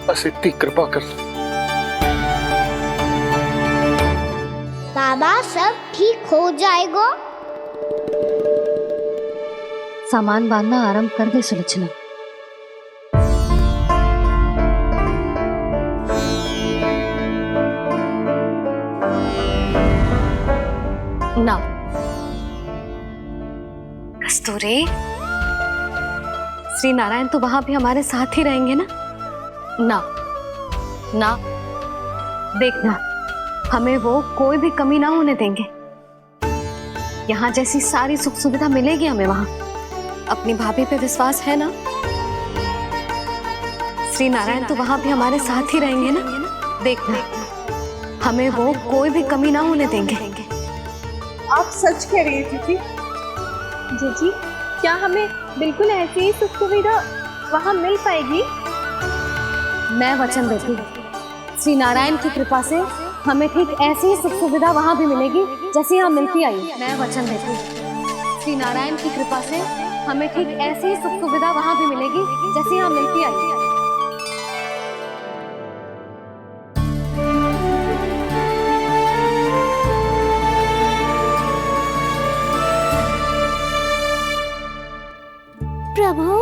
बस इतनी कृपा कर। बाबा सब ठीक हो जाएगा। सामान बांधना आरंभ कर दे सुलोचना। ना कस्तूरी, श्री नारायण तो वहां भी हमारे साथ ही रहेंगे ना? ना ना, देखना हमें वो कोई भी कमी ना होने देंगे। यहाँ जैसी सारी सुख सुविधा मिलेगी हमें वहां। अपनी भाभी पे विश्वास है ना? श्री नारायण तो वहां भी हमारे साथ ही रहेंगे ना? देखना हमें वो कोई भी कमी ना होने देंगे। आप सच कह रही थी जीजी, क्या हमें बिल्कुल ऐसी ही सुख सुविधा वहाँ मिल पाएगी? मैं वचन देती हूँ, श्री नारायण की कृपा से हमें ठीक ऐसी ही सुख सुविधा वहाँ भी मिलेगी जैसी यहाँ मिलती आई। मैं वचन देती हूँ, श्री नारायण की कृपा से हमें ठीक ऐसी ही सुख सुविधा वहाँ भी मिलेगी जैसी यहाँ मिलती आई। प्रभु,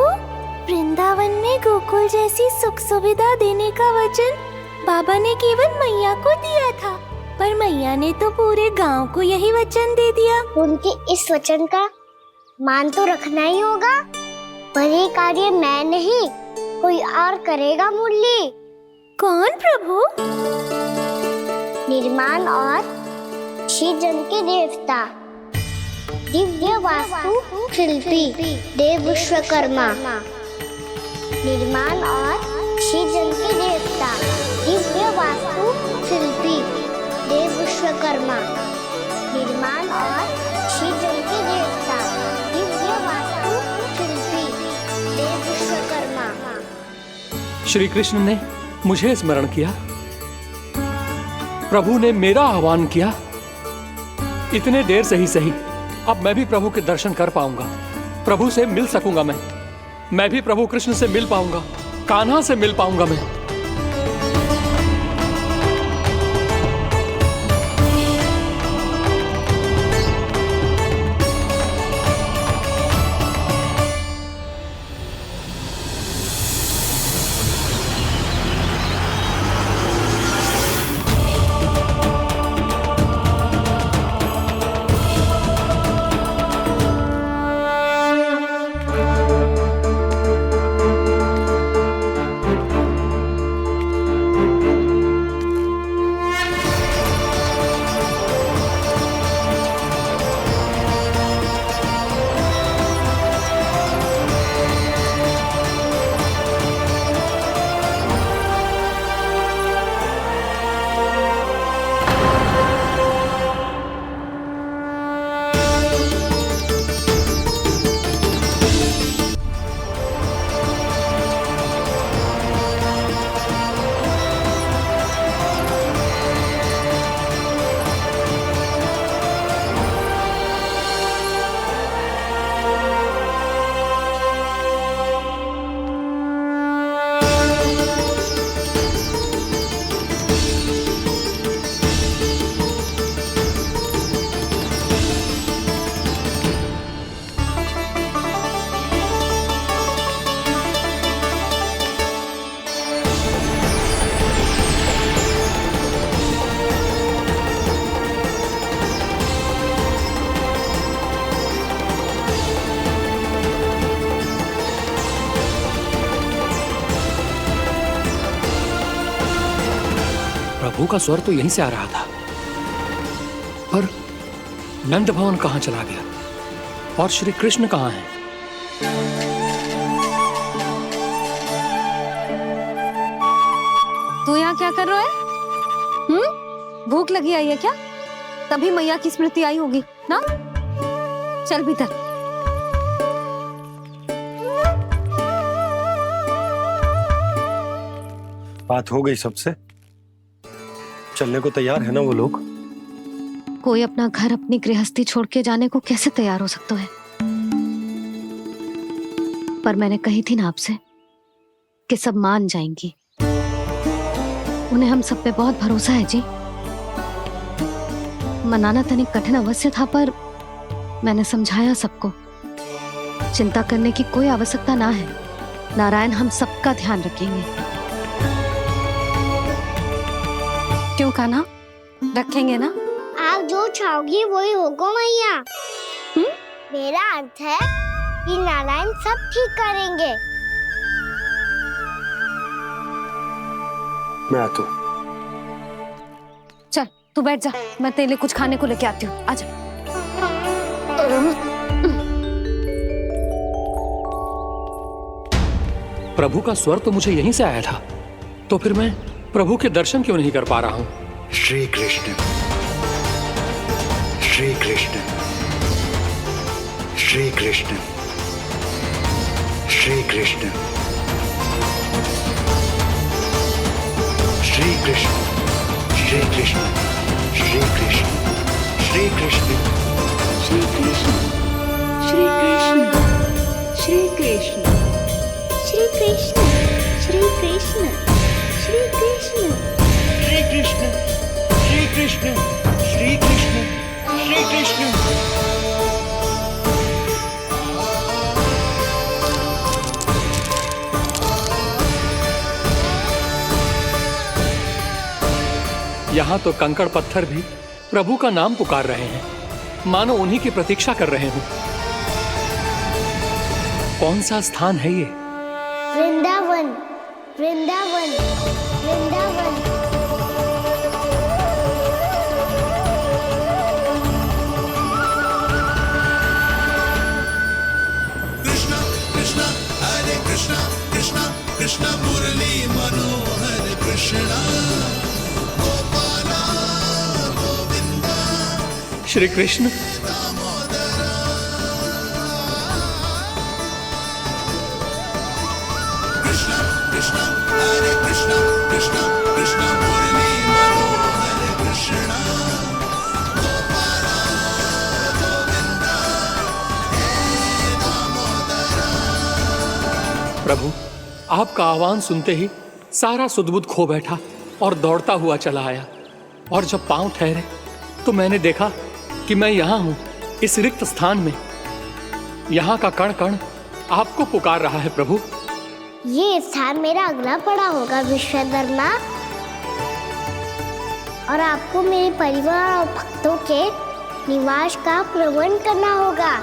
वृंदावन में गोकुल जैसी सुख सुविधा देने का वचन बाबा ने केवल मैया को दिया था, पर मैया ने तो पूरे गांव को यही वचन दे दिया। उनके इस वचन का मान तो रखना ही होगा, पर ये कार्य मैं नहीं कोई और करेगा। मुरली कौन प्रभु? निर्माण और सृजन के देवता, दिव्य वास्तु शिल्पी देव विश्वकर्मा। निर्माण और सृजन के देवता, दिव्य वास्तु शिल्पी देव विश्वकर्मा। निर्माण और सृजन के देवता, दिव्य वास्तु शिल्पी देव विश्वकर्मा। श्री कृष्ण ने मुझे स्मरण किया, प्रभु ने मेरा आह्वान किया। इतने देर से ही सही, अब मैं भी प्रभु के दर्शन कर पाऊंगा, प्रभु से मिल सकूंगा। मैं भी प्रभु कृष्ण से मिल पाऊंगा, कान्हा से मिल पाऊंगा मैं। प्रभु का स्वर तो यहीं से आ रहा था, पर नंद भवन कहां चला गया और श्री कृष्ण कहां हैं? तू यहाँ क्या कर रहा है? भूख लगी आई है क्या? तभी मैया की स्मृति आई होगी ना? चल भीतर। बात हो गई सबसे? चलने को तैयार है ना वो लोग? कोई अपना घर अपनी गृहस्थी छोड़ के जाने को कैसे तैयार हो सकता है? पर मैंने कही थी ना आपसे कि सब मान जाएंगी। उन्हें हम सब पे बहुत भरोसा है जी। मनाना तनिक कठिन अवश्य था, पर मैंने समझाया सबको। चिंता करने की कोई आवश्यकता ना है, नारायण हम सबका ध्यान रखेंगे। क्यों कान्हा, रखेंगे ना? आप जो चाहोगी वही होगा मैया। मेरा अर्थ है कि नारायण सब ठीक करेंगे। मैं आता हूँ। चल तू बैठ जा, मैं तेरे लिए कुछ खाने को लेके आती हूँ। आजा। प्रभु का स्वर तो मुझे यहीं से आया था, तो फिर मैं प्रभु के दर्शन क्यों नहीं कर पा रहा हूँ? श्री कृष्ण, श्री कृष्ण, श्री कृष्ण, श्री कृष्ण, श्री कृष्ण, श्री कृष्ण, श्री कृष्ण, श्री कृष्ण, श्री कृष्ण, श्री कृष्ण, श्री कृष्ण, श्री कृष्ण, श्री कृष्ण, श्री कृष्ण, श्री कृष्ण, श्री कृष्ण, श्री कृष्ण, श्री कृष्ण। यहाँ तो कंकड़ पत्थर भी प्रभु का नाम पुकार रहे हैं, मानो उन्हीं की प्रतीक्षा कर रहे हो। कौन सा स्थान है ये? वृंदावन, वृंदावन, वृंदावन। कृष्णा कृष्णा हरे कृष्णा कृष्णा कृष्णा मुरली मनोहर कृष्णा गोपाला गोविंदा श्री कृष्ण। कृष्णा कृष्णा हरे कृष्णा कृष्णा कृष्णा मुरली मनोहर कृष्णा गोपाला गोविंदा हे दामोदरा। प्रभु, आपका आह्वान सुनते ही सारा सुध-बुध खो बैठा और दौड़ता हुआ चला आया। और जब पांव ठहरे तो मैंने देखा कि मैं यहाँ हूँ, इस रिक्त स्थान में। यहाँ का कण कण आपको पुकार रहा है प्रभु। ये स्थान मेरा अगला पड़ा होगा विश्वकर्मा, और आपको मेरे परिवार और भक्तों के निवास का प्रबंध करना होगा।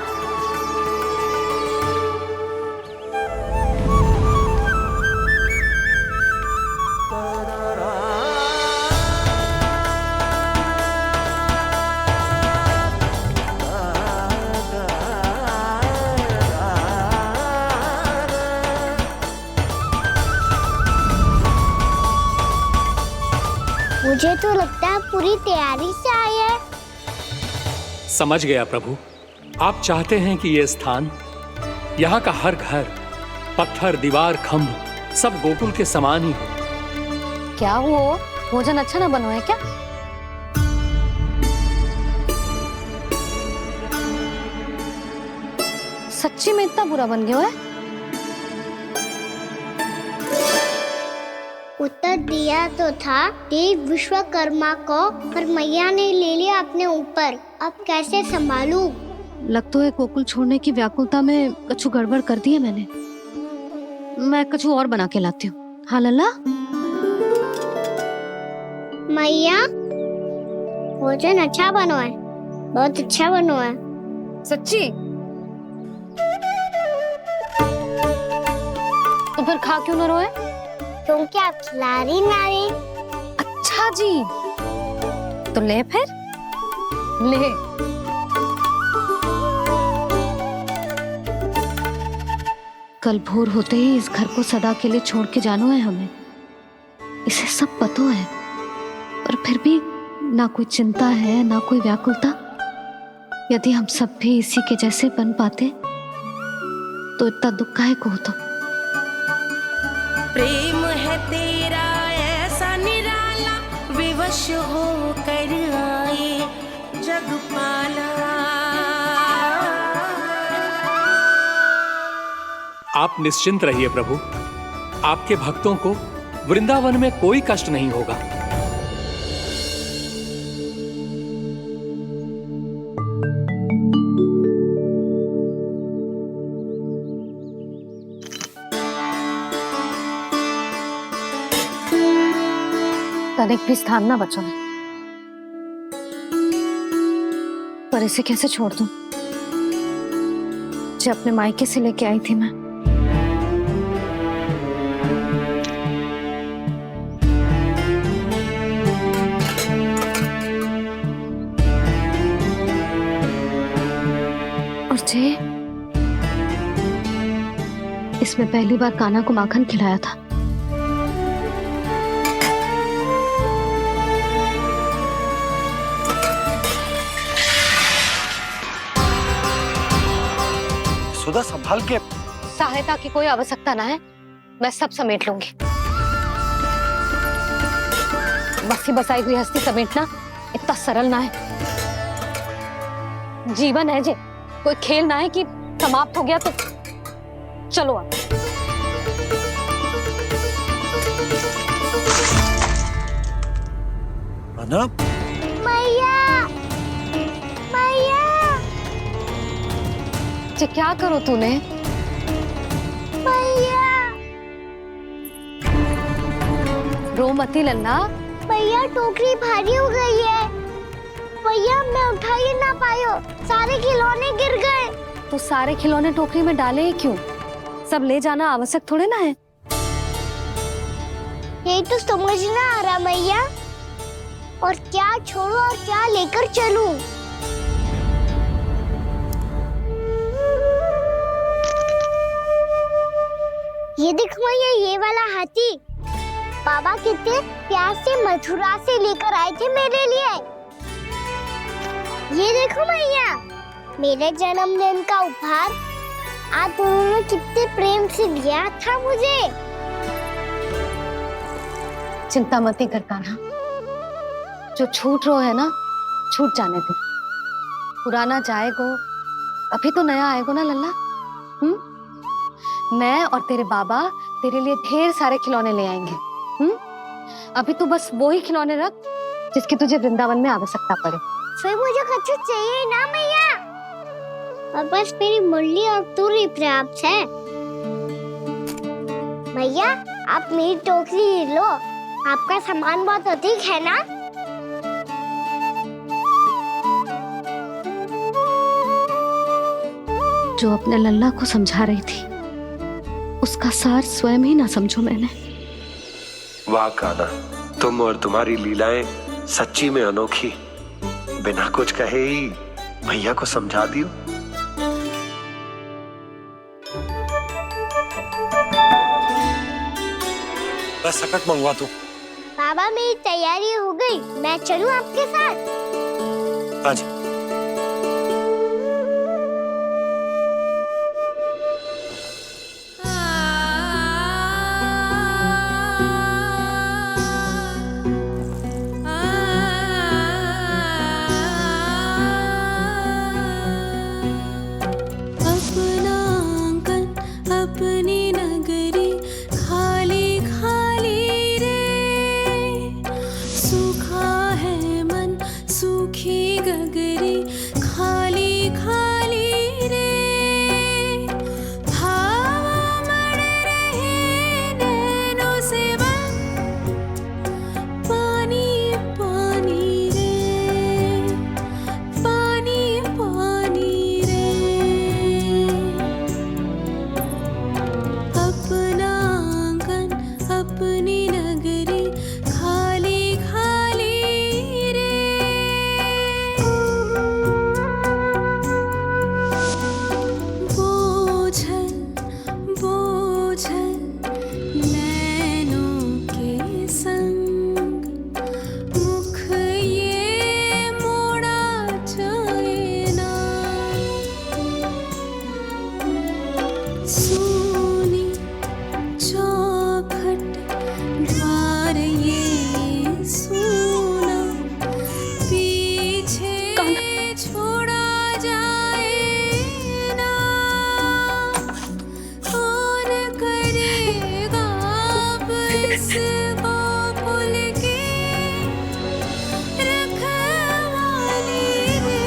मुझे तो लगता है पूरी तैयारी से आए हैं। समझ गया प्रभु, आप चाहते हैं कि ये स्थान, यहाँ का हर घर, पत्थर, दीवार, खम्भ सब गोकुल के समान ही हो। क्या वो भोजन अच्छा ना बनो है क्या? सच्ची में इतना बुरा बन गया है? उत्तर दिया तो था देव विश्वकर्मा को, पर मैया ने ले लिया अपने ऊपर। अब कैसे संभालूं? लग तो है गोकुल छोड़ने की व्याकुलता में कछु गड़बड़ कर दी है मैंने। मैं कछु और बना के लाती हूँ। हाँ लल्ला? मैया, भोजन अच्छा बनो है, बहुत अच्छा बनो है। सच्ची? तो फिर खा क्यों न रोए? क्योंकि आप खिलाड़ी नारी। अच्छा जी, तो ले फिर ले। कल भोर होते ही इस घर को सदा के लिए छोड़ के जाना है हमें। इसे सब पता है, पर फिर भी ना कोई चिंता है ना कोई व्याकुलता। यदि हम सब भी इसी के जैसे बन पाते तो इतना दुख काहे को होता। प्रेम है तेरा ऐसा निराला, विवश हो कर आए जगपाला। आप निश्चिंत रहिए प्रभु, आपके भक्तों को वृंदावन में कोई कष्ट नहीं होगा। तनिक भी स्थान ना बचो, पर इसे कैसे छोड़ दूं जो अपने मायके से लेके आई थी मैं। और जे इसमें पहली बार कान्हा को माखन खिलाया था। सुधा संभाल के। सहायता की कोई आवश्यकता ना है, मैं सब समेट लूंगी। बसी बसाई गृहस्थी समेटना इतना सरल ना है। जीवन है जे, कोई खेल ना है कि समाप्त हो गया तो चलो अब। अनप, मैया, मैया। जे क्या करो तूने? मैया, रो मती लल्ला। भैया टोकरी भारी हो गई है। भैया मैं उठा ही ना पायो, सारे खिलौने गिर गए। तो सारे खिलौने टोकरी में डाले ही क्यों? सब ले जाना आवश्यक थोड़े ना है। यही तो समझ ना आ रहा मैया, और क्या छोड़ो और क्या लेकर चलूं? ये देख मैया, ये वाला हाथी बाबा कितने प्यार से मथुरा से लेकर आए थे मेरे लिए। ये देखो मैया, मेरे जन्मदिन का उपहार आज उन्होंने कितने प्रेम से दिया था मुझे। चिंता मत कर कान्हा, जो छूट रो है ना, छूट जाने दे। पुराना जाएगो, अभी तो नया आएगो ना लल्ला। मैं और तेरे बाबा तेरे लिए ढेर सारे खिलौने ले आएंगे। अभी तू बस वो ही खिलौने रख जिसकी तुझे वृंदावन में आवश्यकता पड़े। फिर मुझे कुछ चाहिए ना मैया, और बस मेरी मुरली और तुरी पर्याप्त है। भैया आप मेरी टोकरी लो, आपका सामान बहुत अधिक है ना। जो अपने लल्ला को समझा रही थी, उसका सार स्वयं ही ना समझो मैंने। वाह कान्हा, तुम और तुम्हारी लीलाएं सच्ची में अनोखी। बिना कुछ कहे ही भैया को समझा दियो। बस सकट मंगवा तू। बाबा मेरी तैयारी हो गई, मैं चलूं आपके साथ? आज अपना आंगन अपनी नगरी खाली खाली रे, सूखा है मन सूखी गगरी खाली खाली रे, भाव मर रहे नैनों से बन पानी पानी रे, पानी पानी रे। अपना आंगन अपनी नगरी खाली खाली रे, बोझल बोझल नैनों के संग मुख ये मोड़ा जाए ना, सूनी चौखट गोकुल की रखवाली रे।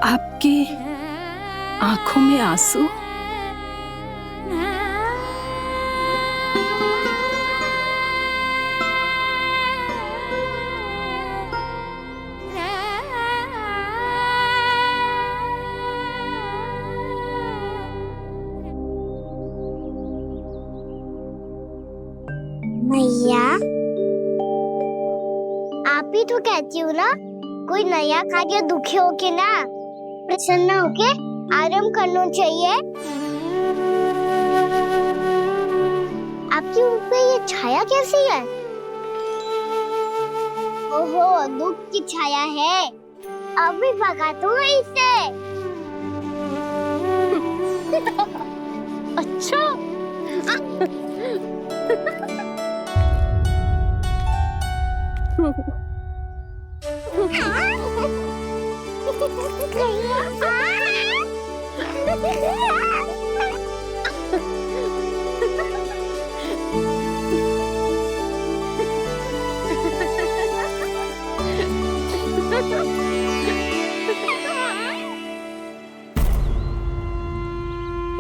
आपकी आंखों में आंसू? मैया, आप ही तो कहती हो ना, कोई नया कार्य दुखी होके ना प्रसन्न होके आराम करना चाहिए। आपकी मुंह पे ये छाया कैसी है? ओहो, दुख की छाया है। अभी भगा दूं इसे। अच्छा।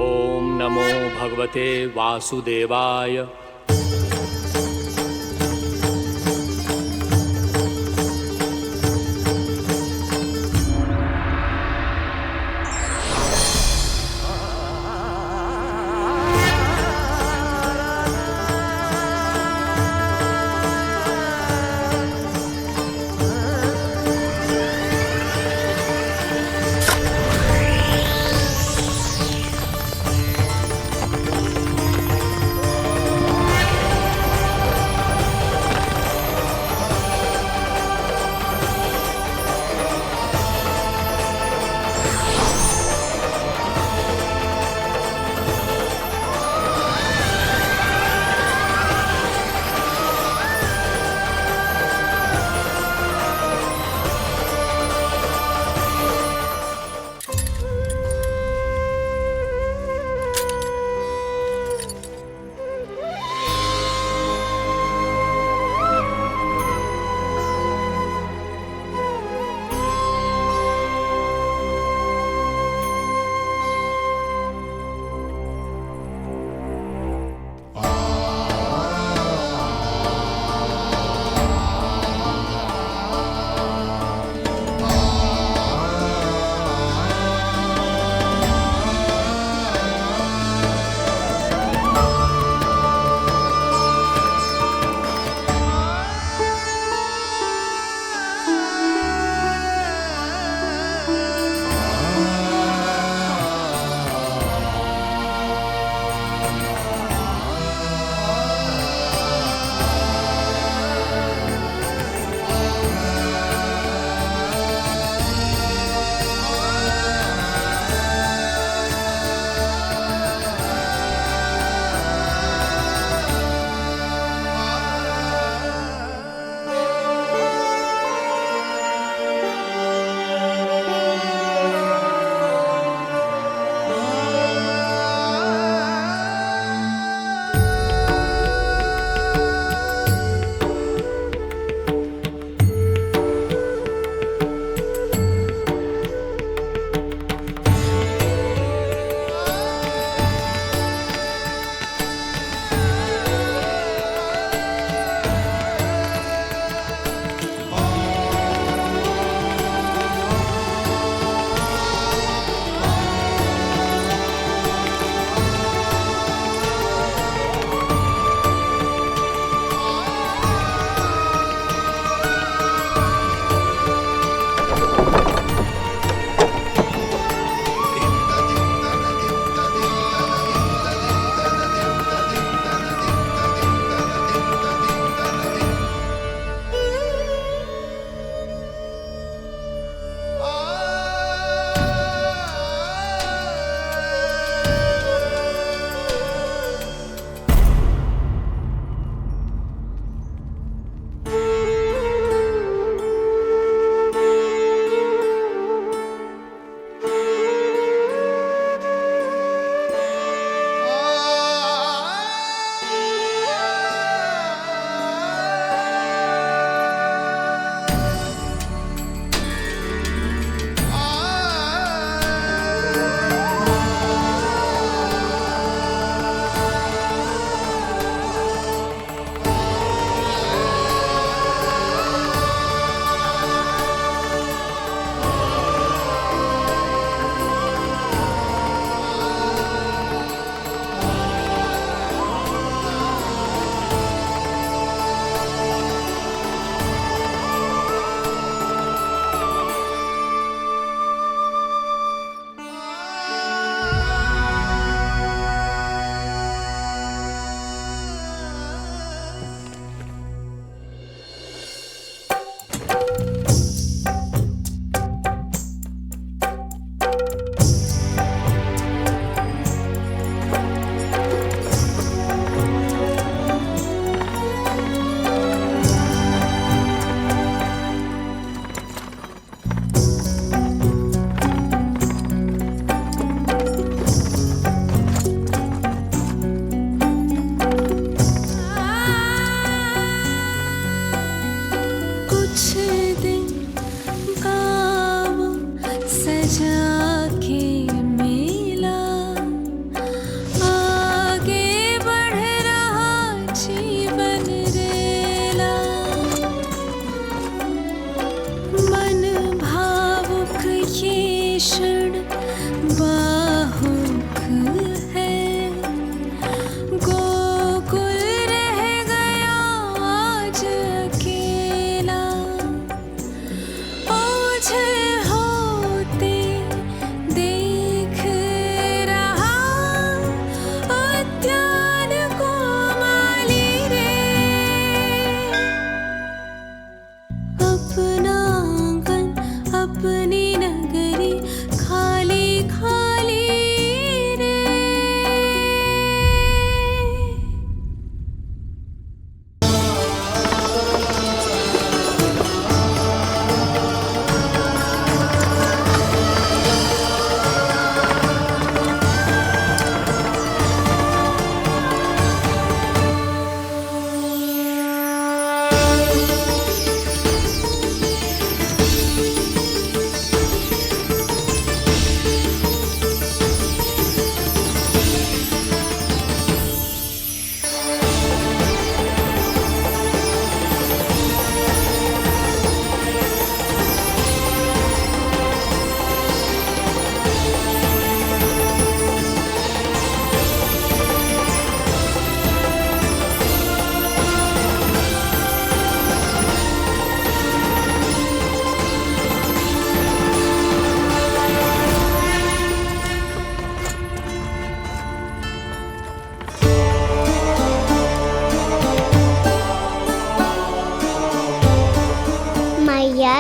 ओम नमो भगवते वासुदेवाय।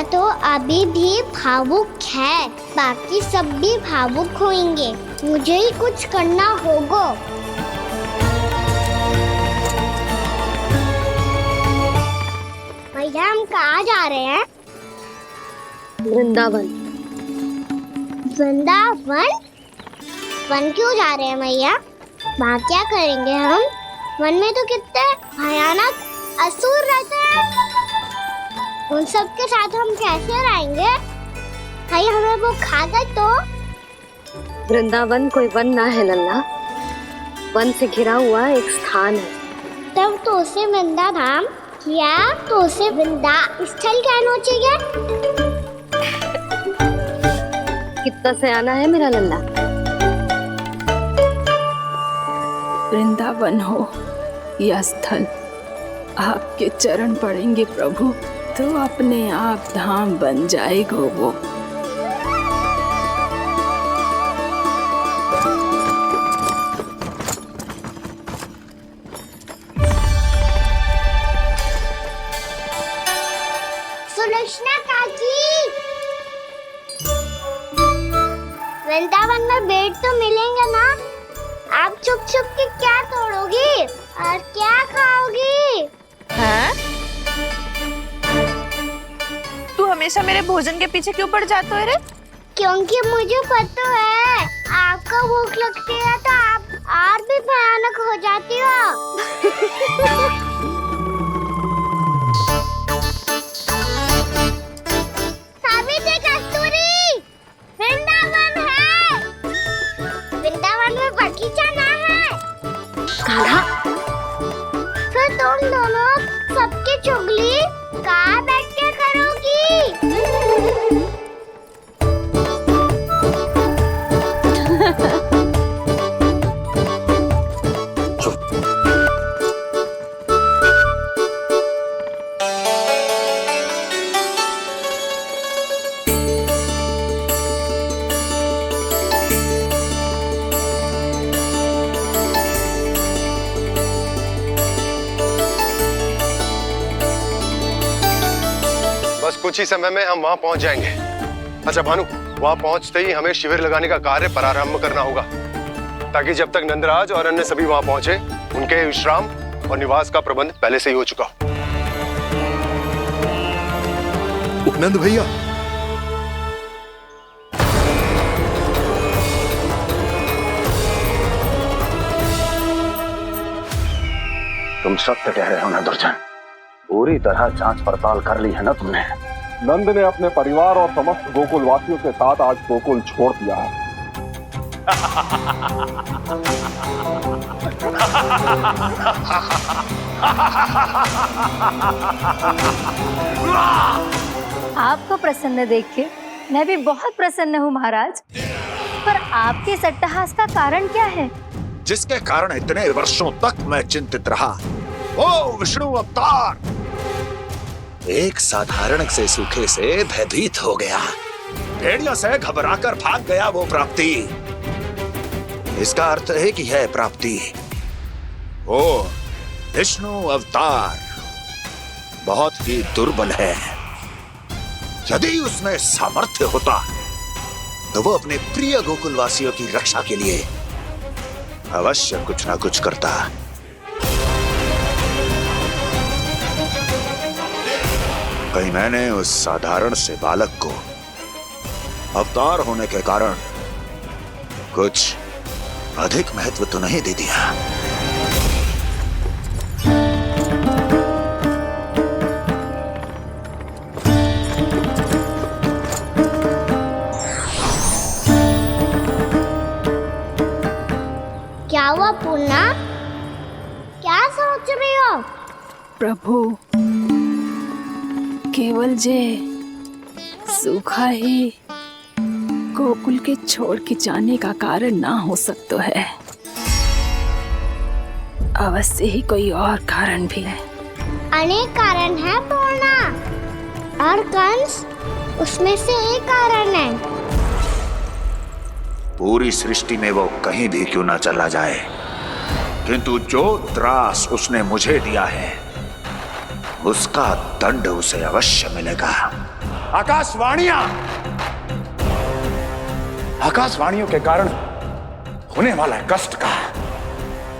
मैया तो अभी भी भावुक है, बाकी सब भी भावुक होंगे। मुझे ही कुछ करना होगा। भैया हम कहाँ जा रहे हैं? वृंदावन। वृंदावन? वन क्यों जा रहे हैं मैया? वहाँ क्या करेंगे हम? वन में तो कितने भयानक असुर रहते हैं। उन सब के साथ हम कैसे रहेंगे? भाई हमें वो खा गए तो? वृंदावन कोई वन ना है लल्ला, वन से घिरा हुआ एक स्थान है। तब तो उसे वृंदा धाम क्या तो उसे वृंदा स्थल कहना चाहिए। कितना सयाना है मेरा लल्ला। वृंदावन हो या स्थल, आपके चरण पड़ेंगे प्रभु तो अपने आप धाम बन जाएगा वो। सुलक्षणा काकी, वृंदावन में बेट तो मिलेंगे ना? आप छुप छुप के क्या तोड़ोगी और क्या खाओगी? हाँ? तू हमेशा मेरे भोजन के पीछे क्यों पड़ जाता है रे? क्योंकि मुझे पता है आपको भूख लगती है तो आप और भी भयानक हो जाती हो। सावित्री, कस्तूरी, वृंदावन है। वृंदावन में बगीचा ना है। कान्हा, फिर तुम दोनों सबकी चुगली कहाँ बैठ के करोगी? बस कुछ ही समय में हम वहां पहुंच जाएंगे। अच्छा भानु, वहां पहुंचते ही हमें शिविर लगाने का कार्य प्रारंभ करना होगा, ताकि जब तक नंदराज और अन्य सभी वहां पहुंचे उनके विश्राम और निवास का प्रबंध पहले से ही हो चुका हो। उपनंद भैया, तुम सत्य कह रहे हो ना दुर्जन, पूरी तरह जांच पड़ताल कर ली है ना तुमने? नंद ने अपने परिवार और समस्त गोकुल वासियों के साथ आज गोकुल छोड़ दिया है। आपको प्रसन्न देख के मैं भी बहुत प्रसन्न हूँ महाराज। पर आपके इस अट्टहास का कारण क्या है? जिसके कारण इतने वर्षों तक मैं चिंतित रहा, ओ विष्णु अवतार, एक साधारण से सूखे से भयभीत हो गया, भेड़ियों से घबराकर भाग गया वो प्राप्ति। इसका अर्थ है कि यह प्राप्ति ओ विष्णु अवतार बहुत ही दुर्बल है। यदि उसमें सामर्थ्य होता तो वो अपने प्रिय गोकुलवासियों की रक्षा के लिए अवश्य कुछ ना कुछ करता। कहीं मैंने उस साधारण से बालक को अवतार होने के कारण कुछ अधिक महत्व तो नहीं दे दिया। क्या हुआ पूर्णा? क्या सोच रही हो? प्रभु, केवल जे सूखा ही गोकुल के छोड़ के जाने का कारण ना हो सकता है, अवश्य ही कोई और कारण भी है। अनेक कारण है पूर्णा, और कंस उसमें से एक कारण है। पूरी सृष्टि में वो कहीं भी क्यों ना चला जाए, किंतु जो त्रास उसने मुझे दिया है उसका दंड उसे अवश्य मिलेगा। आकाशवाणियों के कारण होने वाला कष्ट का,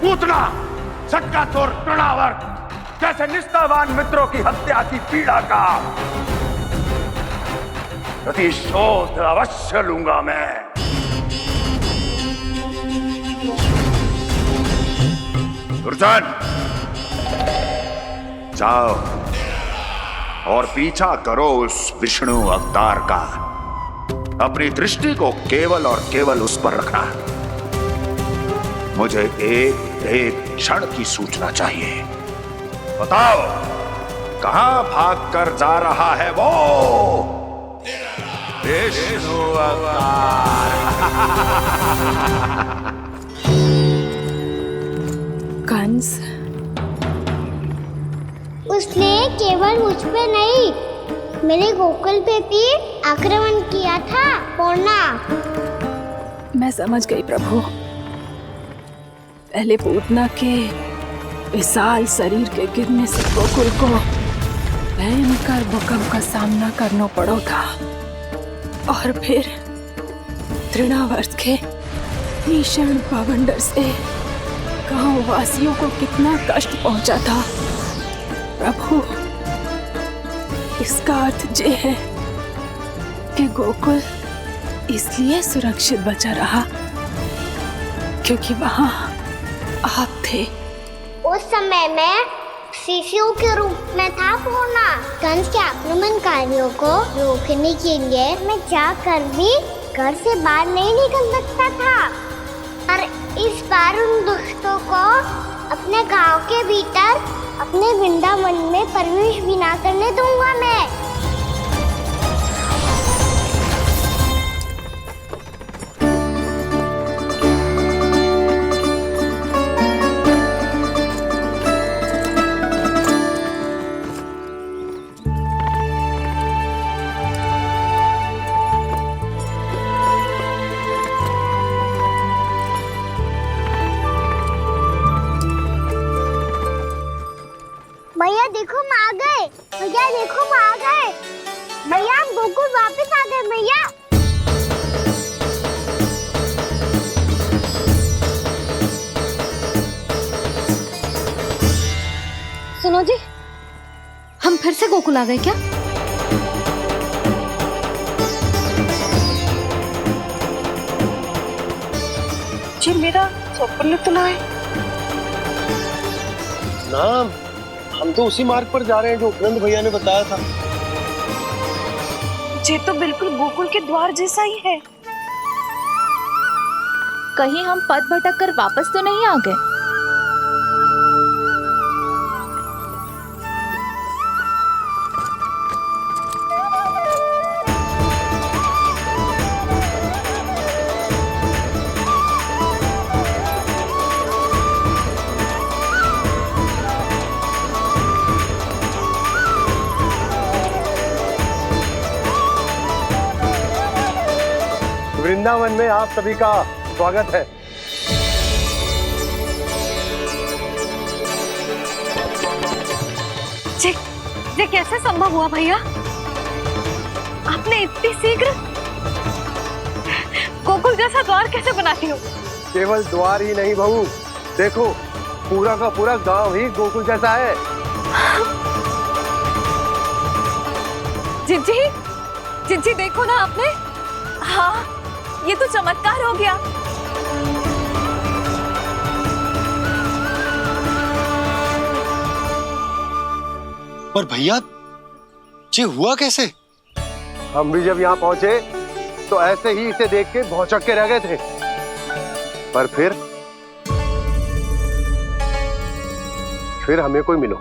पूतना, सटका चोर तृणावर्त जैसे निष्ठावान मित्रों की हत्या की पीड़ा का प्रतिशोध अवश्य लूंगा मैं। दुर्जन, जाओ और पीछा करो उस विष्णु अवतार का। अपनी दृष्टि को केवल और केवल उस पर रखना। मुझे एक क्षण की सूचना चाहिए। बताओ, कहां भागकर जा रहा है वो विष्णु अवतार? कंस, उसने केवल मुझ पे नहीं, मेरे गोकुल पे भी आक्रमण किया था पूर्णा। मैं समझ गई प्रभु। पहले पूतना के विशाल शरीर के गिरने से गोकुल को भयंकर भूकंप का सामना करना पड़ा था, और फिर तृणावर्त के भीषण पावंडर से गांव वासियों को कितना कष्ट पहुंचा था। प्रभु, इसका अर्थ ये है कि गोकुल इसलिए सुरक्षित बचा रहा क्योंकि वहां आप थे। उस समय मैं शिशु के रूप में था पूर्णा। कंस के आक्रमणकारियों को रोकने के लिए मैं जाकर भी घर से बाहर नहीं निकल सकता था, और इस बार उन दुष्टों को अपने गांव के भीतर अपने वृंदावन में प्रवेश भी ना करने दूंगा मैं। भैया देखो हम आ गए, भैया देखो हम आ गए, भैया हम गोकुल वापस आ गए भैया। सुनो जी, हम फिर से गोकुल आ गए क्या? जी मेरा स्वप्न तो ना है। ना, हम तो उसी मार्ग पर जा रहे हैं जो उपनंद भैया ने बताया था। ये तो बिल्कुल गोकुल के द्वार जैसा ही है। कहीं हम पथ भटक कर वापस तो नहीं आ गए? वृंदावन में आप सभी का स्वागत है। ये कैसे संभव हुआ भैया? आपने इतनी शीघ्र गोकुल जैसा द्वार कैसे बनाती हो? केवल द्वार ही नहीं बहू, देखो पूरा का पूरा गांव ही गोकुल जैसा है। जिज्जी, जिज्जी देखो ना आपने। हाँ, ये तो चमत्कार हो गया। पर भैया, ये हुआ कैसे? हम भी जब यहाँ पहुंचे तो ऐसे ही इसे देख के भौचक के रह गए थे, पर फिर हमें कोई मिलो।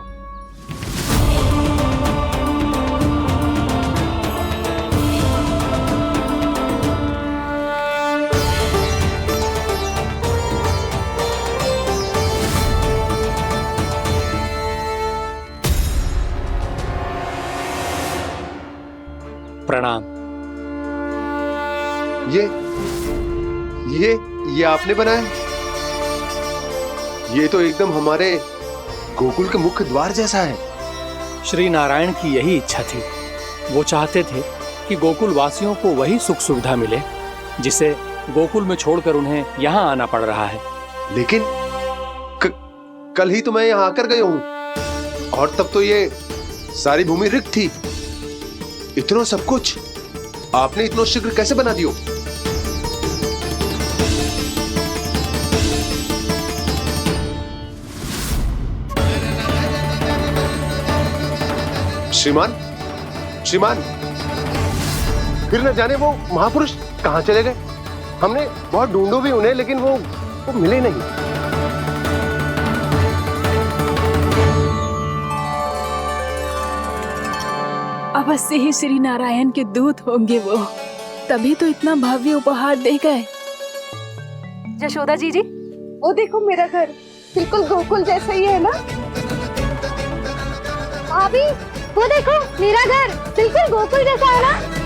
प्रणाम। ये आपने बनाया? ये तो एकदम हमारे गोकुल के मुख्य द्वार जैसा है। श्री नारायण की यही इच्छा थी। वो चाहते थे कि गोकुल वासियों को वही सुख सुविधा मिले जिसे गोकुल में छोड़कर उन्हें यहाँ आना पड़ रहा है। लेकिन कल ही तो मैं यहाँ आकर गया हूँ और तब तो ये सारी भूमि रिक्त थी। इतना सब कुछ आपने इतना शीघ्र कैसे बना दियो? श्रीमान, श्रीमान, फिर न जाने वो महापुरुष कहां चले गए। हमने बहुत ढूंढो भी उन्हें, लेकिन वो मिले नहीं। अवश्य ही श्री नारायण के दूत होंगे वो, तभी तो इतना भव्य उपहार दे गए। यशोदा जी जी, वो देखो मेरा घर बिल्कुल गोकुल जैसा ही है ना। भाभी वो देखो मेरा घर बिल्कुल गोकुल जैसा है ना।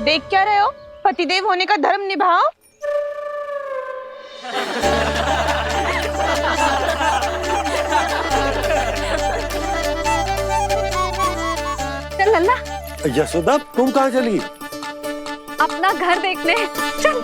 देख क्या रहे हो? पतिदेव होने का धर्म निभाओ। चल लल्ला, यशोदा तुम कहाँ चली? अपना घर देखने चल।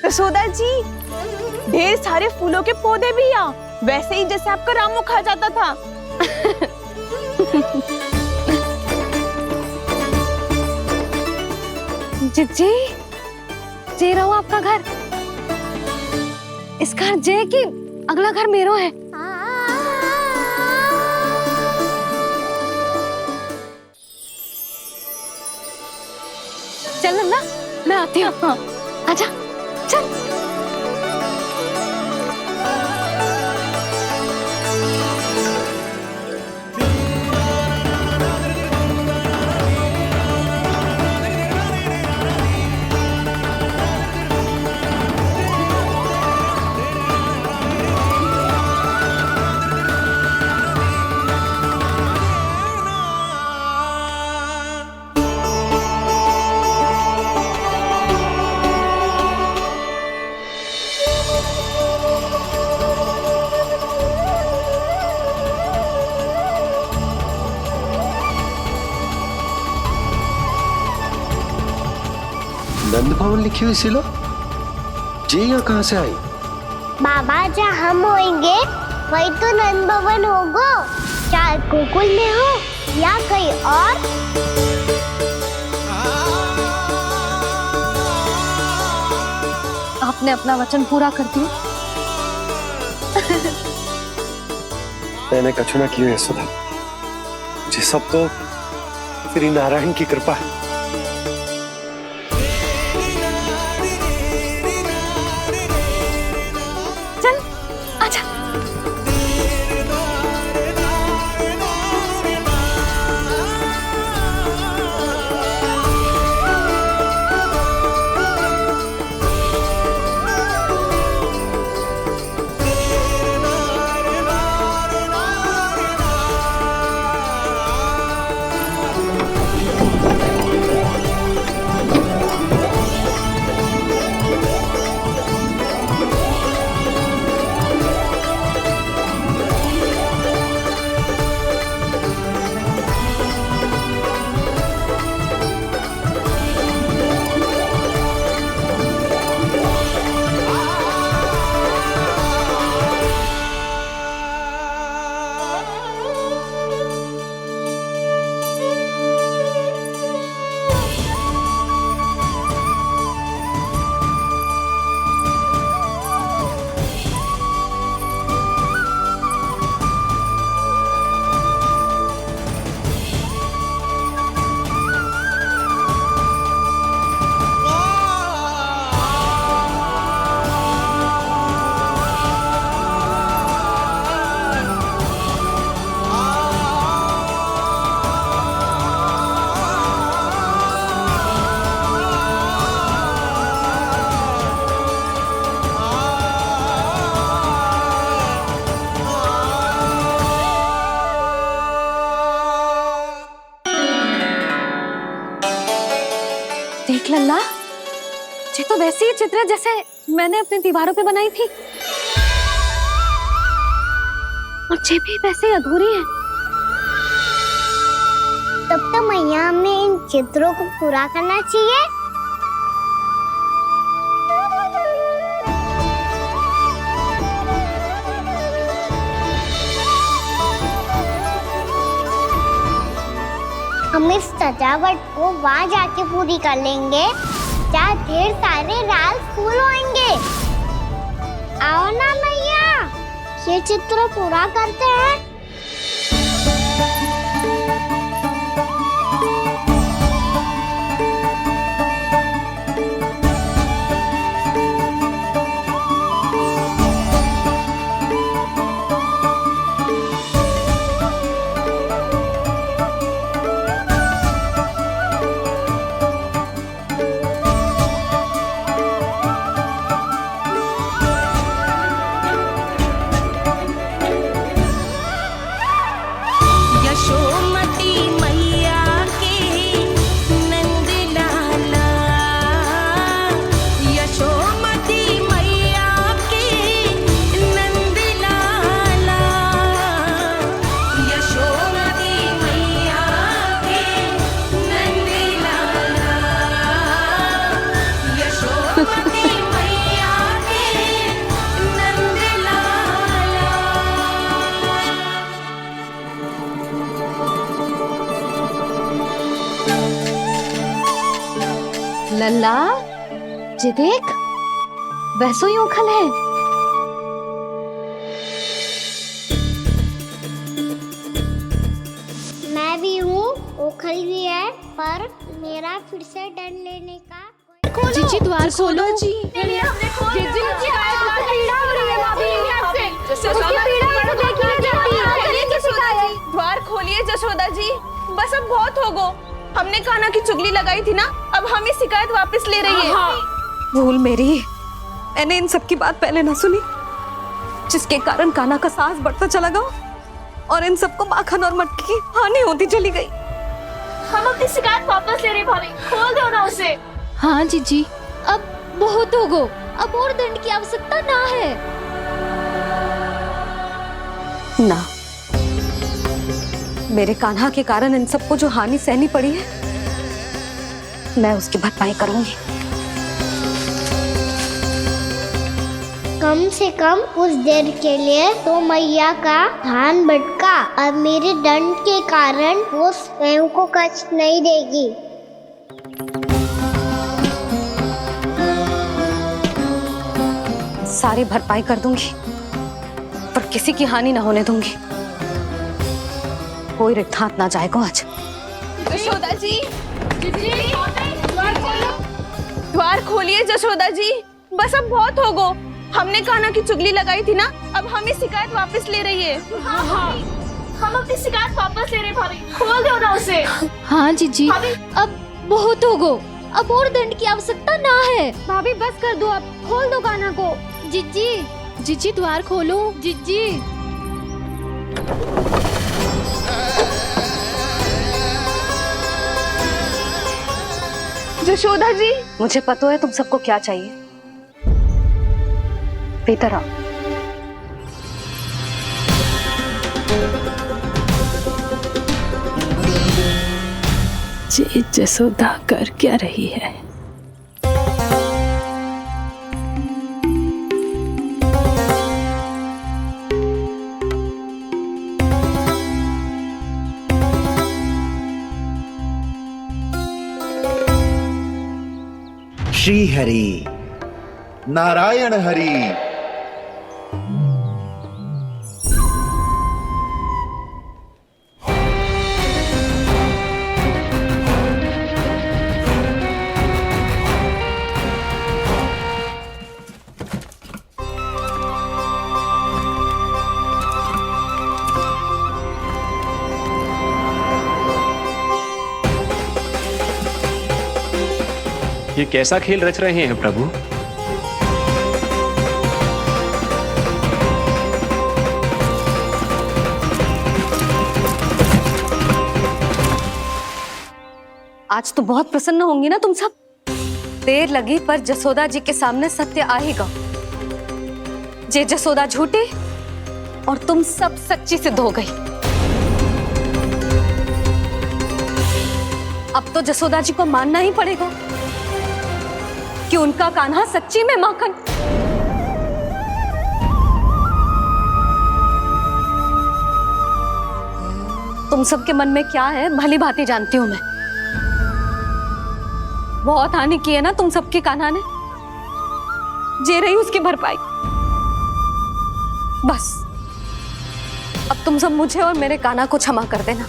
यशोदा जी, ढेर सारे फूलों के पौधे भी यहाँ, वैसे ही जैसे आपका रामू खा जाता था। जी जे रहो आपका घर। इस घर जे की अगला घर मेरो है। चल ना, मैं आती हूँ। हाँ, आजा चल। नंद भवन लिखी हुई सिलो, जी यहाँ कहाँ से आई? बाबा जहाँ हम होंगे वही तो नंद भवन होगा। चाहे गोकुल में हो या कहीं और। आपने अपना वचन पूरा कर दिया। मैंने कछु ना किया यशोदा, ये सब तो श्री नारायण की कृपा है। देख लल्ला, ये तो वैसी ही चित्र है जैसे मैंने अपनी दीवारों पे बनाई थी, और ये भी वैसे ही अधूरी है। तब तो मैया हमें इन चित्रों को पूरा करना चाहिए। हम इस सजावट को वहाँ जाके पूरी कर लेंगे जहाँ ढेर सारे लाल फूल होंगे। आओ ना मैया, ये चित्र पूरा करते हैं। यशोमती मैया के नंद लाला, यशोमती मैया के नंद लाला, यशोमती मैया के नंद लाला, यशोमती मैया के नंद लाला। लल्ला, ये देख, वैसो ही उखल है। मैं भी हूँ, ओखल भी है, पर मेरा फिर से डर लेने का जीजी द्वार खोलो। जी हमने खोल जीजी दिया। पीड़ा हो रही है भाभी। उसकी पीड़ा है तो देखिए जल्दी। द्वार खोलिए जशोदा जी, बस अब बहुत हो गो। हमने कान्हा की चुगली लगाई थी ना, अब हम ये शिकायत वापस ले रही है। भूल मेरी, मैंने इन सब की बात पहले ना सुनी, जिसके कारण कान्हा का साहस बढ़ता चला गया और इन सबको माखन और मटकी की हानि होती चली गई। हम अपनी शिकायत वापस ले रहे भाभी, खोल दो ना उसे। हाँ जीजी, अब बहुत हो गो, अब और दंड की आवश्यकता ना है। ना, मेरे कान्हा के कारण इन सबको जो हानि सहनी पड़ी है, मैं उसकी भरपाई करूंगी। कम से कम कुछ देर के लिए तो मैया का ध्यान भटका, अब मेरे दंड के कारण वो स्वयं को कष्ट नहीं देगी। सारी भरपाई कर दूंगी, पर किसी की हानि न होने दूंगी। कोई रिक्त हाथ ना जाएगा आज। जशोदा जी, द्वार खोलिए जशोदा जी, बस अब बहुत हो गो। हमने कान्हा की चुगली लगाई थी ना, अब हम ये शिकायत वापस ले रही है। हम अपनी शिकायत वापस ले रहे भाभी, खोल दो ना उसे। हाँ जीजी, अब बहुत हो गो, अब और दंड की आवश्यकता ना है। भाभी बस कर दो, अब खोल दो कान्हा को। जीजी, जीजी द्वार खोलो। जीजी, जशोदा जी, मुझे पता है तुम सबको क्या चाहिए। भीतर आओ। ये जसोदा कर क्या रही है? श्री हरि, नारायण हरि। ये कैसा खेल रच रहे हैं प्रभु? आज तो बहुत प्रसन्न होंगी ना तुम सब। देर लगी पर जसोदा जी के सामने सत्य आएगा। जे जसोदा झूठी और तुम सब सच्ची सिद्ध हो गई। अब तो जसोदा जी को मानना ही पड़ेगा कि उनका कान्हा सच्ची में माखन। तुम सबके मन में क्या है भली भांति जानती हूं मैं। बहुत हानि की है ना तुम सबके कान्हा ने, जे रही उसकी भरपाई। बस अब तुम सब मुझे और मेरे कान्हा को क्षमा कर देना।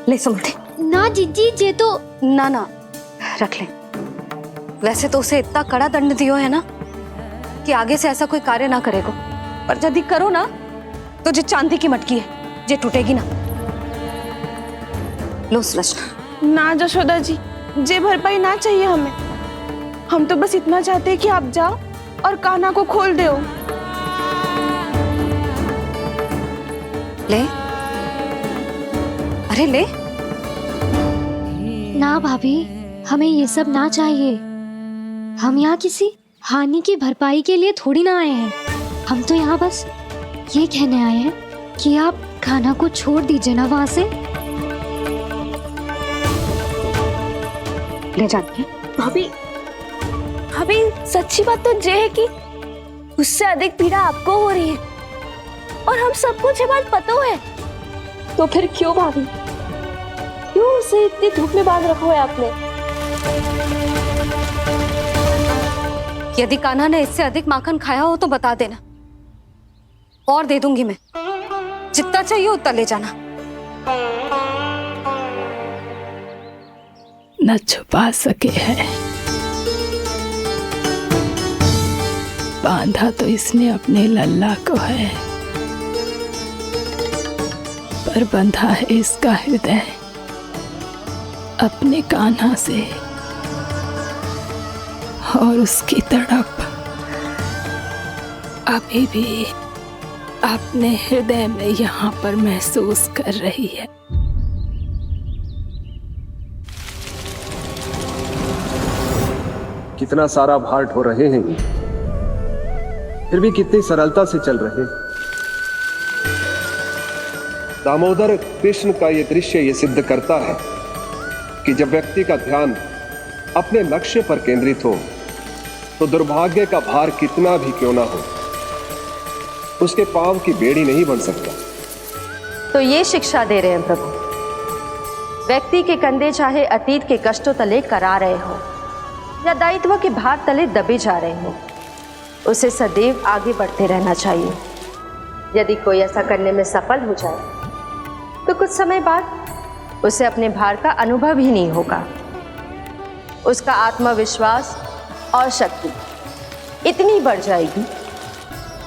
ले सुमते। ना जीजी, जे तो ना रख ले। वैसे तो उसे इतना कड़ा दंड दियो है ना कि आगे से ऐसा कोई कार्य ना करेगा, पर यदि करो ना तो जो चांदी की मटकी है जे टूटेगी ना। लो सुलक्षणा। ना जशोदा जी, जे भरपाई ना चाहिए हमें। हम तो बस इतना चाहते हैं कि आप जाओ और कान्हा को खोल दो। ले, अरे ले। ना भाभी, हमें ये सब ना चाहिए। हम यहाँ किसी हानि की भरपाई के लिए थोड़ी ना आए हैं। हम तो यहाँ बस ये कहने आए हैं कि आप कान्हा को छोड़ दीजिए ना वहां से। ले जाती है। भाभी, भाभी सच्ची बात तो ये है कि उससे अधिक पीड़ा आपको हो रही है और हम सबको ये बात पता है। तो फिर क्यों भाभी, क्यों उसे इतनी धूप में बांध रखा है आपने? यदि कान्हा ने इससे अधिक माखन खाया हो तो बता देना, और दे दूंगी मैं। जितना चाहिए उतना ले जाना। न छुपा सके है, बांधा तो इसने अपने लल्ला को है, पर बंधा है इसका हृदय अपने कान्हा से। और उसकी तड़प अभी भी अपने हृदय में यहाँ पर महसूस कर रही है। कितना सारा भार ढो रहे हैं, फिर भी कितनी सरलता से चल रहे हैं। दामोदर कृष्ण का ये दृश्य ये सिद्ध करता है कि जब व्यक्ति का ध्यान अपने लक्ष्य पर केंद्रित हो तो दुर्भाग्य का भार कितना भी क्यों ना हो, उसके पांव की बेड़ी नहीं बन सकता। तो ये शिक्षा दे रहे हैं प्रभु। व्यक्ति के कंधे चाहे अतीत के कष्टों तले करा रहे हो या दायित्व के भार तले दबे जा रहे हो, उसे सदैव आगे बढ़ते रहना चाहिए। यदि कोई ऐसा करने में सफल हो जाए तो कुछ समय बाद उसे अपने भार का अनुभव ही नहीं होगा। उसका आत्मविश्वास और शक्ति इतनी बढ़ जाएगी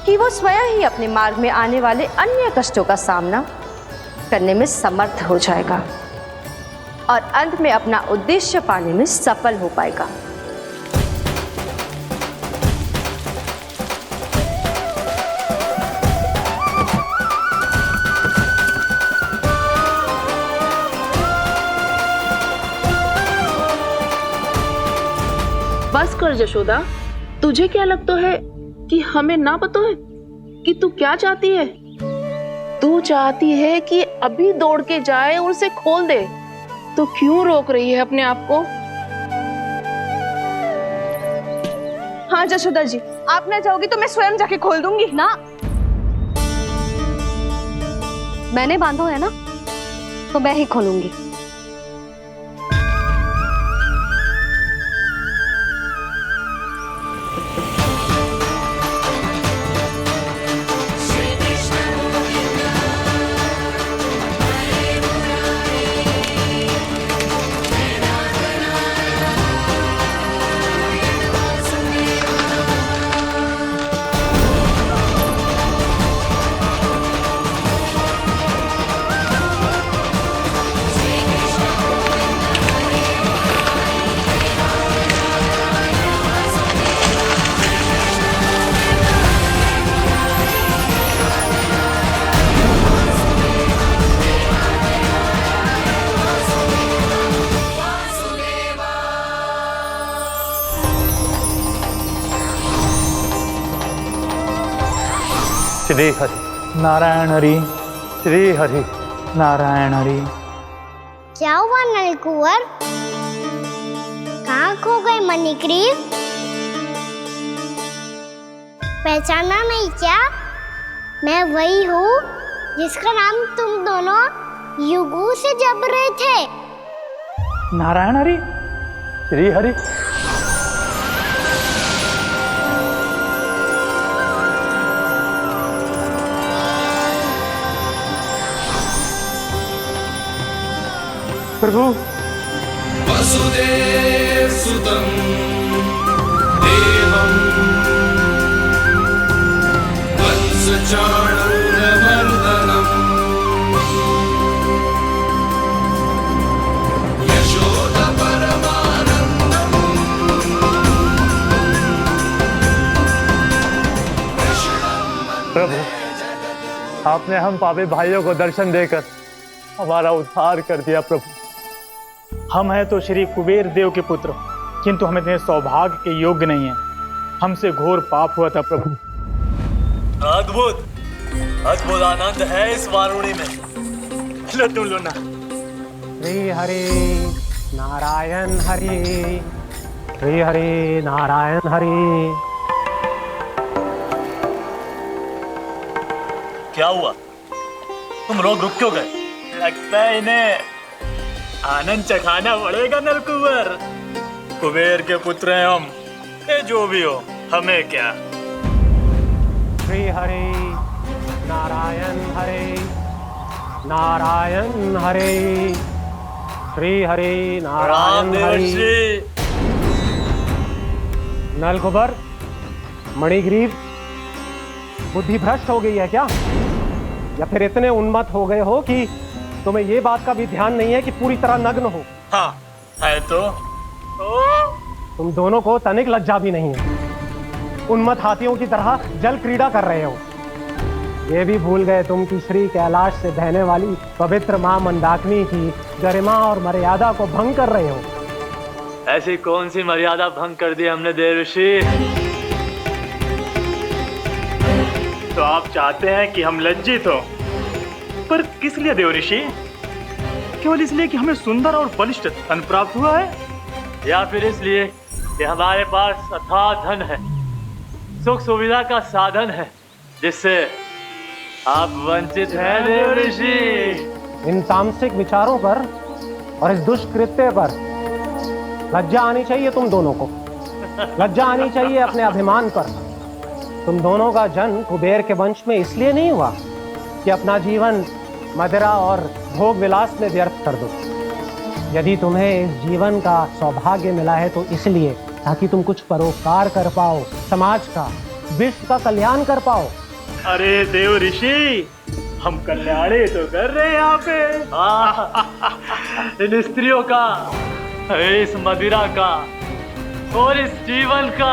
कि वो स्वयं ही अपने मार्ग में आने वाले अन्य कष्टों का सामना करने में समर्थ हो जाएगा और अंत में अपना उद्देश्य पाने में सफल हो पाएगा। बस कर जशोदा, तुझे क्या लगता है कि हमें ना पता है कि तू क्या चाहती है? तू चाहती है कि अभी दौड़ के जाए और उसे खोल दे, तो क्यों रोक रही है अपने आप को? हाँ जशोदा जी, आप ना चाहोगी तो मैं स्वयं जाके खोल दूंगी। ना, मैंने बांधो है ना, तो मैं ही खोलूंगी। श्री श्री हरि नारायण हरि, श्री हरि नारायण हरि। क्या हुआ नलकुंवर? कहाँ खो गए मणिग्रीव? पहचाना नहीं क्या? मैं वही हूँ जिसका नाम तुम दोनों युगों से जप रहे थे। नारायण हरि, श्री हरि। प्रभु वसुदेव सुतं देवं वंशचाणूरमर्दनम् प्रभु, आपने हम पापी भाइयों को दर्शन देकर हमारा उद्धार कर दिया। प्रभु, हम हैं तो श्री कुबेर देव के पुत्र, किंतु हम इतने सौभाग्य के योग्य नहीं हैं। हमसे घोर पाप हुआ था प्रभु। अद्भुत अद्भुत आनंद है इस वारुणी में। लो तुम लो ना। श्री हरि नारायण हरि, श्री हरि नारायण हरि। क्या हुआ? तुम लोग रुक क्यों गए? लगता है इन्हें आनंद चखाना पड़ेगा नलकुंवर। कुबेर के पुत्र हैं हम, ये जो भी हो हमें क्या। श्री हरि नारायण हरि, नारायण हरि, श्री हरि नारायण हरि। नलकुबर, मणिग्रीव, बुद्धि भ्रष्ट हो गई है क्या? या फिर इतने उन्मत्त हो गए हो कि तुम्हें ये बात का भी ध्यान नहीं है कि पूरी तरह नग्न हो? हाँ है तो। तुम दोनों को तनिक लज्जा भी नहीं है। उन्मत्त हाथियों की तरह जल क्रीड़ा कर रहे हो। ये भी भूल गए तुम कि श्री कैलाश से बहने वाली पवित्र मां मंदाकिनी की गरिमा और मर्यादा को भंग कर रहे हो। ऐसी कौन सी मर्यादा भंग कर दी हमने देव ऋषि? तो आप चाहते हैं कि हम लज्जित हो, पर किस लिए देव ऋषि? केवल इसलिए कि हमें सुंदर और बलिष्ठ धन प्राप्त हुआ है, या फिर इसलिए कि हमारे पास अथाह धन है, सुख सुविधा का साधन है, जिससे आप वंचित हैं देव ऋषि? इन तामसिक विचारों पर और इस दुष्कृत्य पर लज्जा आनी चाहिए तुम दोनों को। लज्जा आनी चाहिए अपने अभिमान पर। तुम दोनों का जन्म कुबेर के वंश में इसलिए नहीं हुआ कि अपना जीवन मदिरा और भोग विलास में व्यर्थ कर दो। यदि तुम्हें इस जीवन का सौभाग्य मिला है तो इसलिए ताकि तुम कुछ परोपकार कर पाओ, समाज का, विश्व का कल्याण कर पाओ। अरे देव ऋषि, हम कल्याणी तो कर रहे हैं यहाँ पे। इन स्त्रियों का, इस मदिरा का और इस जीवन का।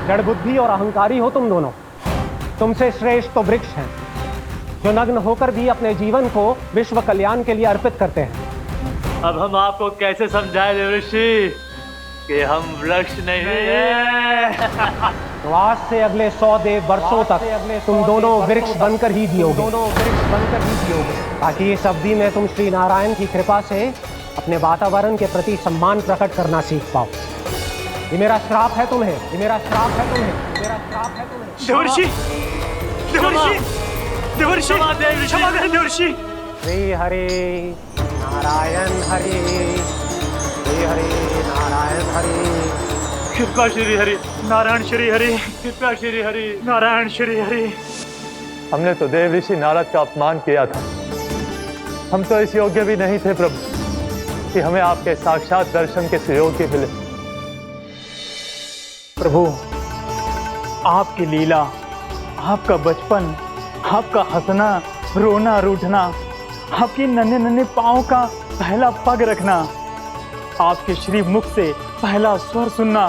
जड़ बुद्धि और अहंकारी हो तुम दोनों। तुमसे श्रेष्ठ तो वृक्ष हैं, जो नग्न होकर भी अपने जीवन को विश्व कल्याण के लिए अर्पित करते हैं। अब हम आपको कैसे समझाएं देव ऋषि कि हम वृक्ष नहीं हैं? तो आज से अगले 100 वर्षों तक तुम दोनों वृक्ष बनकर ही जियोगे। ताकि इस अवधि में तुम श्री नारायण की कृपा से अपने वातावरण के प्रति सम्मान प्रकट करना सीख पाओ। ये मेरा श्राप है तुम्हें, ये मेरा श्राप है तुम्हें, मेरा श्राप है तुम्हें। देवर्षि, देवर्षि, देवर्षि, क्षमा करें देवर्षि। श्री हरि नारायण हरि, श्री हरि नारायण हरि। कृपा श्री हरि नारायण, श्री हरि कृपा श्री हरि नारायण, श्री हरि। हमने तो देव ऋषि नारद का अपमान किया था। हम तो इस योग्य भी नहीं थे प्रभु कि हमें आपके साक्षात दर्शन के सुयोग्य मिले। प्रभु, आपकी लीला, आपका बचपन, आपका हंसना, रोना, रूठना, आपके नन्हे नन्हे पाँव का पहला पग रखना, आपके श्री मुख से पहला स्वर सुनना,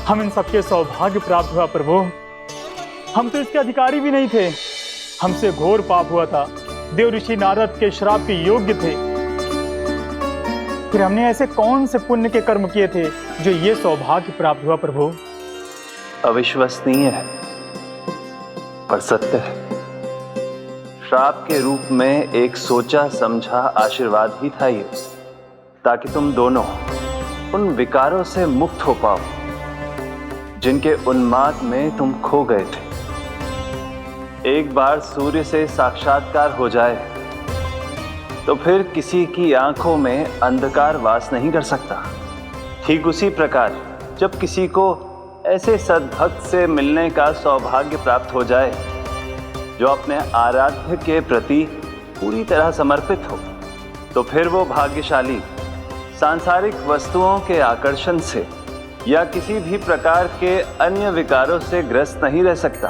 हम इन सबके सौभाग्य प्राप्त हुआ प्रभु। हम तो इसके अधिकारी भी नहीं थे। हमसे घोर पाप हुआ था, देव ऋषि नारद के श्राप के योग्य थे। फिर हमने ऐसे कौन से पुण्य के कर्म किए थे जो ये सौभाग्य प्राप्त हुआ प्रभु? अविश्वसनीय है पर सत्य है। श्राप के रूप में एक सोचा समझा आशीर्वाद ही था ये, ताकि तुम दोनों उन विकारों से मुक्त हो पाओ जिनके उन्माद में तुम खो गए थे। एक बार सूर्य से साक्षात्कार हो जाए तो फिर किसी की आंखों में अंधकार वास नहीं कर सकता। ठीक उसी प्रकार जब किसी को ऐसे सद्भक्त से मिलने का सौभाग्य प्राप्त हो जाए जो अपने आराध्य के प्रति पूरी तरह समर्पित हो, तो फिर वो भाग्यशाली सांसारिक वस्तुओं के आकर्षण से या किसी भी प्रकार के अन्य विकारों से ग्रस्त नहीं रह सकता।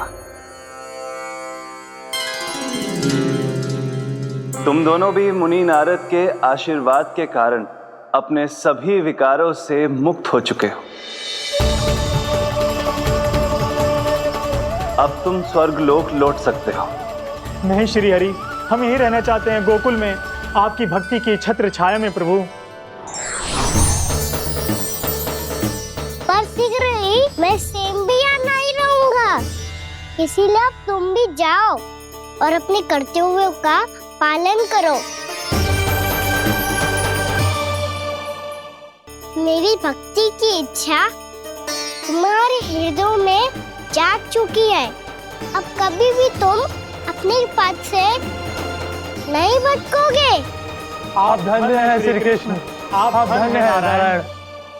तुम दोनों भी मुनि नारद के आशीर्वाद के कारण अपने सभी विकारों से मुक्त हो चुके हो। अब तुम स्वर्गलोक लौट सकते हो। नहीं श्री हरि, हम यहीं रहना चाहते हैं, गोकुल में आपकी भक्ति की छत्र छाया में प्रभु। पर शीघ्र ही मैं स्वयं भी यहाँ नहीं रहूंगा, इसीलिए अब तुम भी जाओ और अपने कर्तव्यों का पालन करो। मेरी भक्ति की इच्छा तुम्हारे हृदय में जाग चुकी है। अब कभी भी तुम अपने पद से नहीं भटकोगे। आप धन्य हैं श्री कृष्ण, आप धन्य हैं नारायण,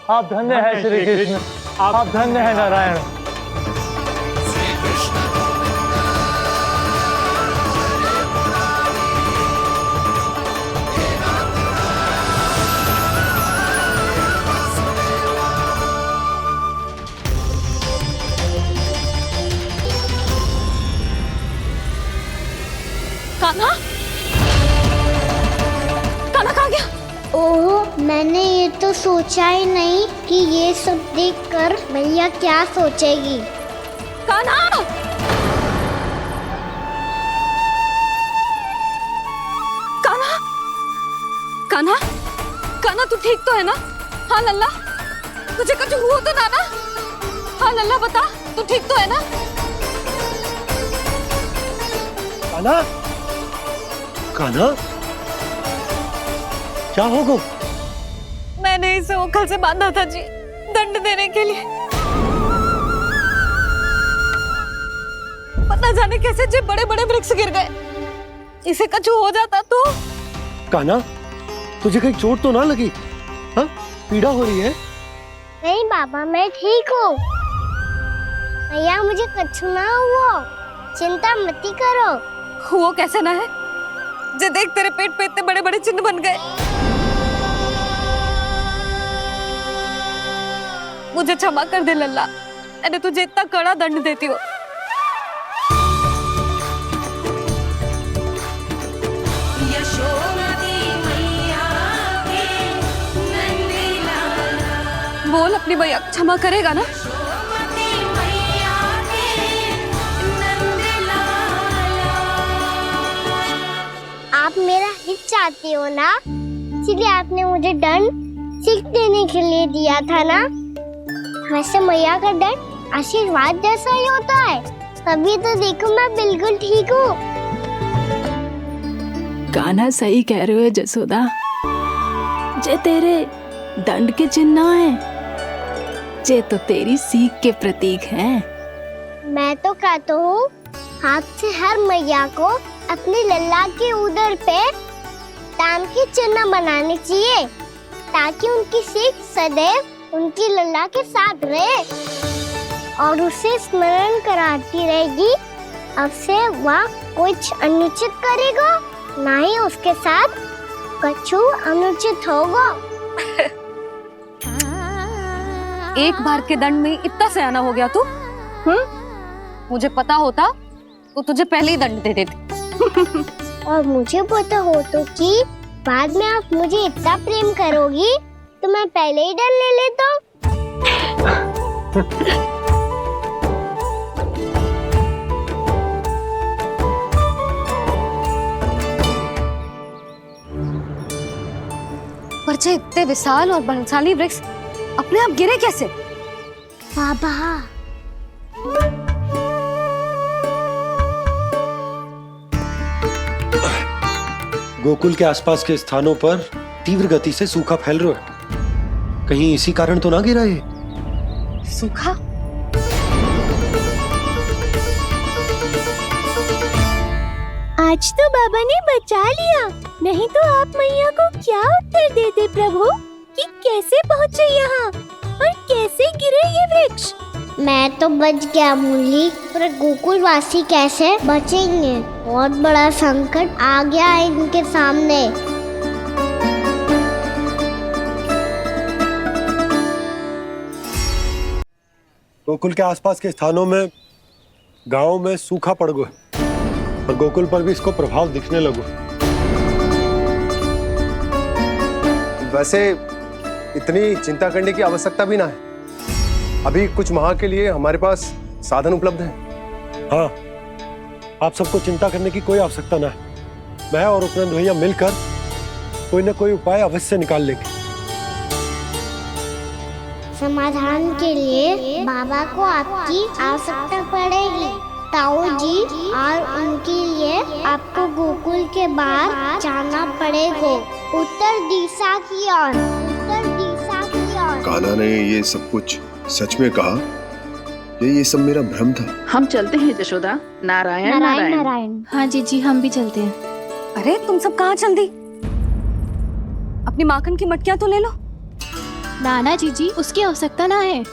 आप धन्य हैं श्री कृष्ण, आप धन्य हैं नारायण। कान्हा, कान्हा कहाँ गया? ओह, मैंने ये तो सोचा ही नहीं कि ये सब देखकर भैया क्या सोचेगी। कान्हा! कान्हा! कान्हा! कान्हा तू ठीक तो है ना? हाँ लल्ला, तुझे कुछ हुआ तो ना? हाँ लल्ला बता, तू ठीक तो है ना? कान्हा, कान्हा, क्या होगा? मैंने इसे ओखल से बांधा था जी, दंड देने के लिए। पता जाने कैसे जो बड़े बड़े वृक्ष गिर गए। इसे कुछ हो जाता तो? कान्हा, तुझे कहीं चोट तो ना लगी? हाँ, पीड़ा हो रही है? नहीं बाबा, मैं ठीक हूँ। भैया मुझे कुछ ना हुआ, चिंता मत करो। वो कैसे ना है? जे देख तेरे पेट पे इतने बड़े बड़े चिन्ह बन गए। मुझे क्षमा कर दे लल्ला, मैंने तुझे इतना कड़ा दंड देती हूँ। बोल अपनी भैया क्षमा करेगा ना? आप मेरा हित चाहते हो ना, इसलिए आपने मुझे दंड सीख देने के लिए दिया था ना। वैसे मैया का दंड आशीर्वाद जैसा ही होता है, तभी तो देखो मैं बिल्कुल ठीक हूँ। कान्हा सही कह रहे हो जसोदा, जे तेरे दंड के चिन्ह है, जे तो तेरी सीख के प्रतीक हैं। मैं तो कहता हूँ हाथ से हर मैया को अपने लल्ला के उदर पे ताम के चिन्ह बनाने चाहिए, ताकि उनकी सीख सदैव उनकी लल्ला के साथ रहे और उसे स्मरण कराती रहेगी। अब से वह कुछ अनुचित करेगा, ना ही उसके साथ कुछ अनुचित होगा। एक बार के दंड में इतना सयाना हो गया तू? मुझे पता होता तो तुझे पहले ही दंड दे देती। और मुझे पता हो तो कि बाद में आप मुझे इतना प्रेम करोगी तो मैं पहले ही डर ले लेता। पर जे इतने विशाल और बलशाली वृक्ष अपने आप गिरे कैसे? बाबा, गोकुल के आसपास के स्थानों पर तीव्र गति से सूखा फैल रहा है। कहीं इसी कारण तो ना गिरा ये? सूखा? आज तो बाबा ने बचा लिया, नहीं तो आप मैया को क्या उत्तर देते प्रभु कि कैसे पहुँचे यहाँ और कैसे गिरे ये वृक्ष। मैं तो बच गया मुरली, पर गोकुल वासी कैसे बचेंगे? बहुत बड़ा संकट आ गया है इनके सामने। गोकुल के आसपास के स्थानों में, गांवों में सूखा पड़ गया और गोकुल पर भी इसको प्रभाव दिखने लगो। वैसे इतनी चिंता करने की आवश्यकता भी ना है। अभी कुछ माह के लिए हमारे पास साधन उपलब्ध है। हाँ, आप सबको चिंता करने की कोई आवश्यकता ना है। मैं और उपनंद भैया मिलकर कोई न कोई उपाय अवश्य निकाल लेंगे। समाधान के लिए बाबा को आपकी आवश्यकता पड़ेगी। ताऊ जी, और उनके लिए आपको गोकुल के बाहर जाना पड़ेगा, उत्तर दिशा की ओर। उत्तर दिशा की ओर। कान्हा ने ये सब कुछ सच में कहा या ये सब मेरा भ्रम था? हम चलते हैं जशोदा। नारायण नारायण नारायण। हाँ जीजी, हम भी चलते हैं। अरे तुम सब कहाँ चल दी? अपनी माखन की मटकियाँ तो ले लो। नाना जीजी, उसकी आवश्यकता ना है।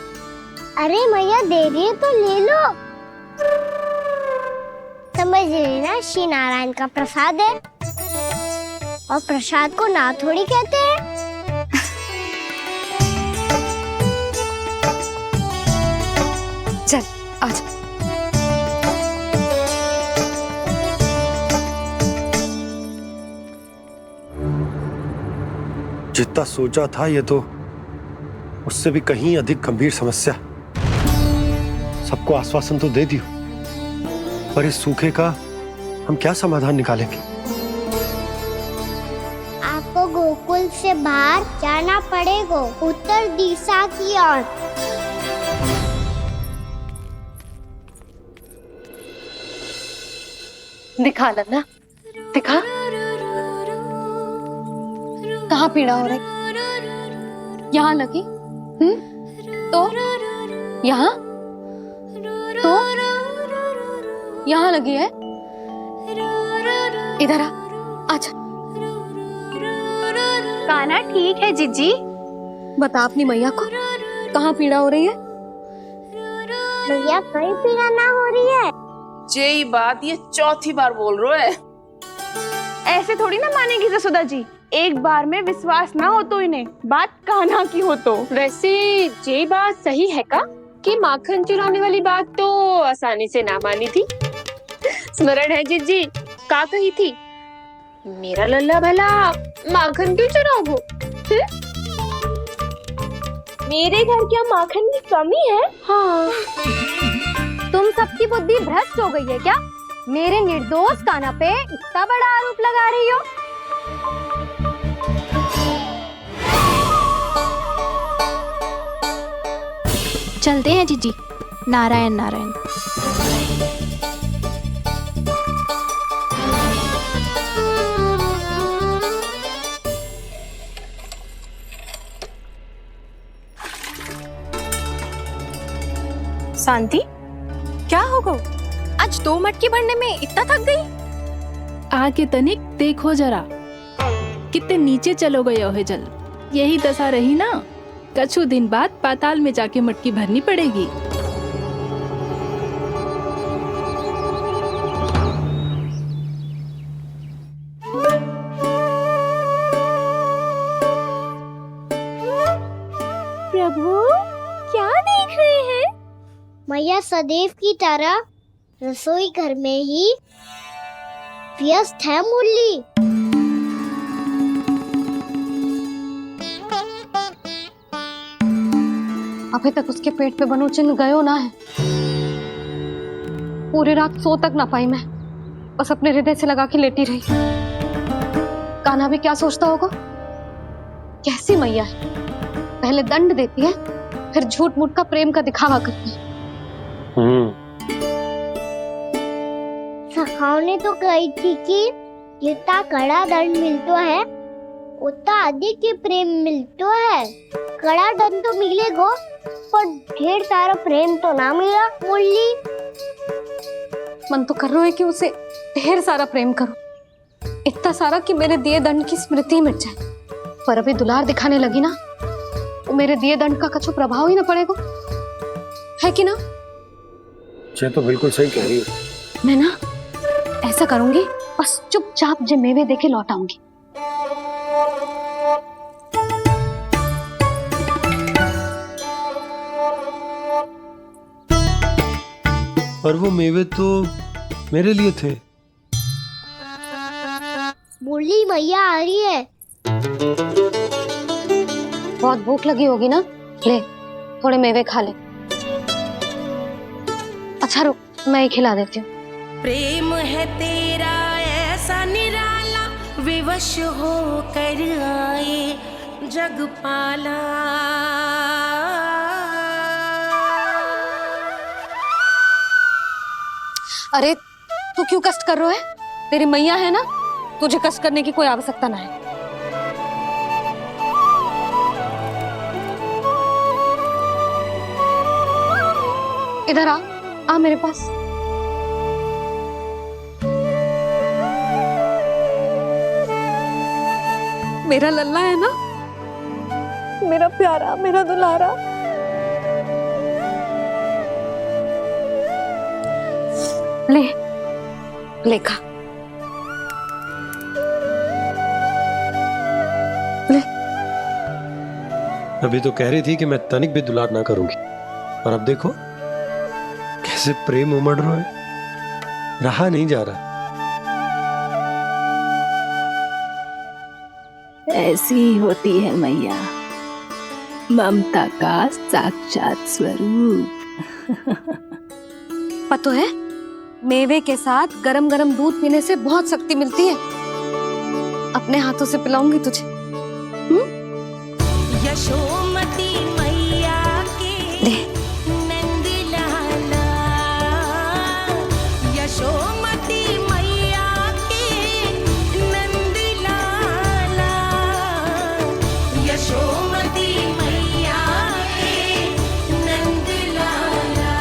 अरे मैया दे रही है तो ले लो। समझ लेना, श्री नारायण का प्रसाद है और प्रसाद को ना थोड़ी कहते हैं। चल आज। जितना सोचा था ये तो उससे भी कहीं अधिक गंभीर समस्या। सबको आश्वासन तो दे दियो, पर इस सूखे का हम क्या समाधान निकालेंगे? आपको गोकुल से बाहर जाना पड़ेगा, उत्तर दिशा की ओर। दिखा लन्ना, दिखा। कहाँ पीड़ा हो रही? यहाँ लगी? तो यहाँ? तो यहाँ लगी है? इधर आ, आजा। कान्हा ठीक है जीजी। बता अपनी मैया को कहाँ पीड़ा हो रही है? मैया कहीं पीड़ा ना हो रही है। यही बात ये चौथी बार बोल रहे है। ऐसे थोड़ी ना मानेगी जसोदा जी। एक बार में विश्वास ना हो तो इन्हें, बात कान्हा की हो तो। वैसे ये बात सही है का कि माखन चुराने वाली बात तो आसानी से ना मानी थी। स्मरण है जीजी, का कही थी? मेरा लल्ला भला माखन क्यों चुराओगे? मेरे घर क्या माखन की कमी है? हाँ। तुम सबकी बुद्धि भ्रष्ट हो गई है क्या? मेरे निर्दोष कान्हा पे इतना बड़ा आरोप लगा रही हो? चलते हैं जीजी। नारायण नारायण। शांति, क्या हो गो? आज 2 मटकी भरने में इतना थक गई? आके तनिक देखो जरा, कितने नीचे चलो गए हो जल। यही दशा रही ना, कछु दिन बाद पाताल में जाके मटकी भरनी पड़ेगी। प्रभु, क्या देख रहे हैं? मैया सदैव की तरह रसोई घर में ही व्यस्त है मुरली। अभी तक उसके पेट पे बनो चिन्ह गयो ना है। पूरी रात सो तक ना पाई मैं, बस अपने हृदय से लगा के लेटी रही। कान्हा भी क्या सोचता होगा? कैसी मैया है, पहले दंड देती है, फिर झूठ मूठ का प्रेम का दिखावा करती है। सखाओ ने तो कही थी कि जितना कड़ा दंड मिलतो है उतना अधिक ही प्रेम मिलतो है। कड़ा दंड तो मिलेगो पर ढेर सारा प्रेम तो ना मिला। मुरली मन तो कर रहा है कि उसे ढेर सारा प्रेम करूं, इतना सारा कि मेरे दिए दंड की स्मृति मिट जाए। पर अभी दुलार दिखाने लगी ना तो मेरे दिए दंड का कछु प्रभाव ही ना पड़ेगा, है कि ना? ये तो बिल्कुल सही कह रही है। मैं ना ऐसा करूंगी, बस चुपचाप जे मेवे देके लौट आऊंगी। और वो मेवे तो मेरे लिए थे। मुरली मैया आ रही है। बहुत भूख लगी होगी ना, ले थोड़े मेवे खा ले। अच्छा रुक, मैं ही खिला देती हूँ। प्रेम है तेरा ऐसा निराला, विवश हो कर आए जगपाला। अरे तू क्यों कष्ट कर रहा है? तेरी मैया है ना, तुझे कष्ट करने की कोई आवश्यकता ना है। इधर आ मेरे पास। मेरा लल्ला है ना, मेरा प्यारा, मेरा दुलारा। ले खा। ले। अभी तो कह रही थी कि मैं तनिक भी दुलार ना करूंगी, और अब देखो कैसे प्रेम उमड़ रहा है, रहा नहीं जा रहा। ऐसी ही होती है मैया, ममता का साक्षात स्वरूप। पता है, मेवे के साथ गरम गरम दूध पीने से बहुत शक्ति मिलती है। अपने हाथों से पिलाऊंगी तुझे। यशोमती मैया के नंद लाला, यशोमती मैया के नंद लाला, यशोमती मैया के नंद लाला।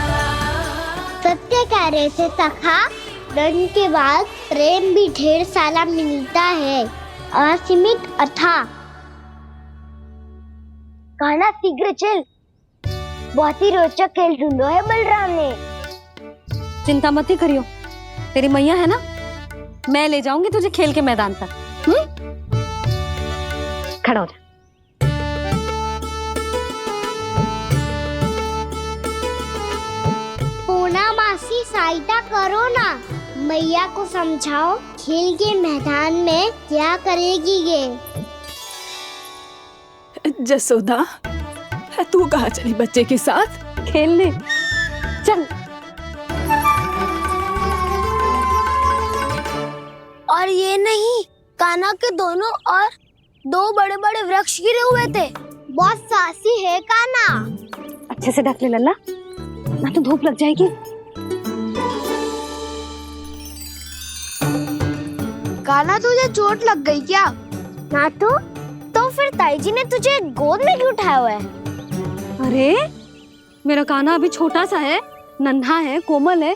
सत्य कह रहे थे सखा, दंड के बाद प्रेम भी ढेर सारा मिलता है, असीमित अथाह। गाना शीघ्र चल, बहुत ही रोचक खेल ढूंढो है बलराम ने। चिंता मत ही करियो, तेरी मैया है ना, मैं ले जाऊंगी तुझे खेल के मैदान तक। खड़ा हो जा। पूना मासी सहायता करो ना, मैया को समझाओ खेल के मैदान में क्या करेगी ये। जसोदा, तू कहाँ चली बच्चे के साथ खेलने? चल। और ये नहीं, कान्हा के दोनों और दो बड़े बड़े वृक्ष गिरे हुए थे। बहुत साहसी है कान्हा। अच्छे से ढक ले लल्ला, ना तो धूप लग जाएगी। कान्हा तुझे चोट लग गई क्या? ना तो फिर ताई जी ने तुझे गोद में क्यों उठाया हुआ है? अरे मेरा कान्हा अभी छोटा सा है, नन्हा है, कोमल है।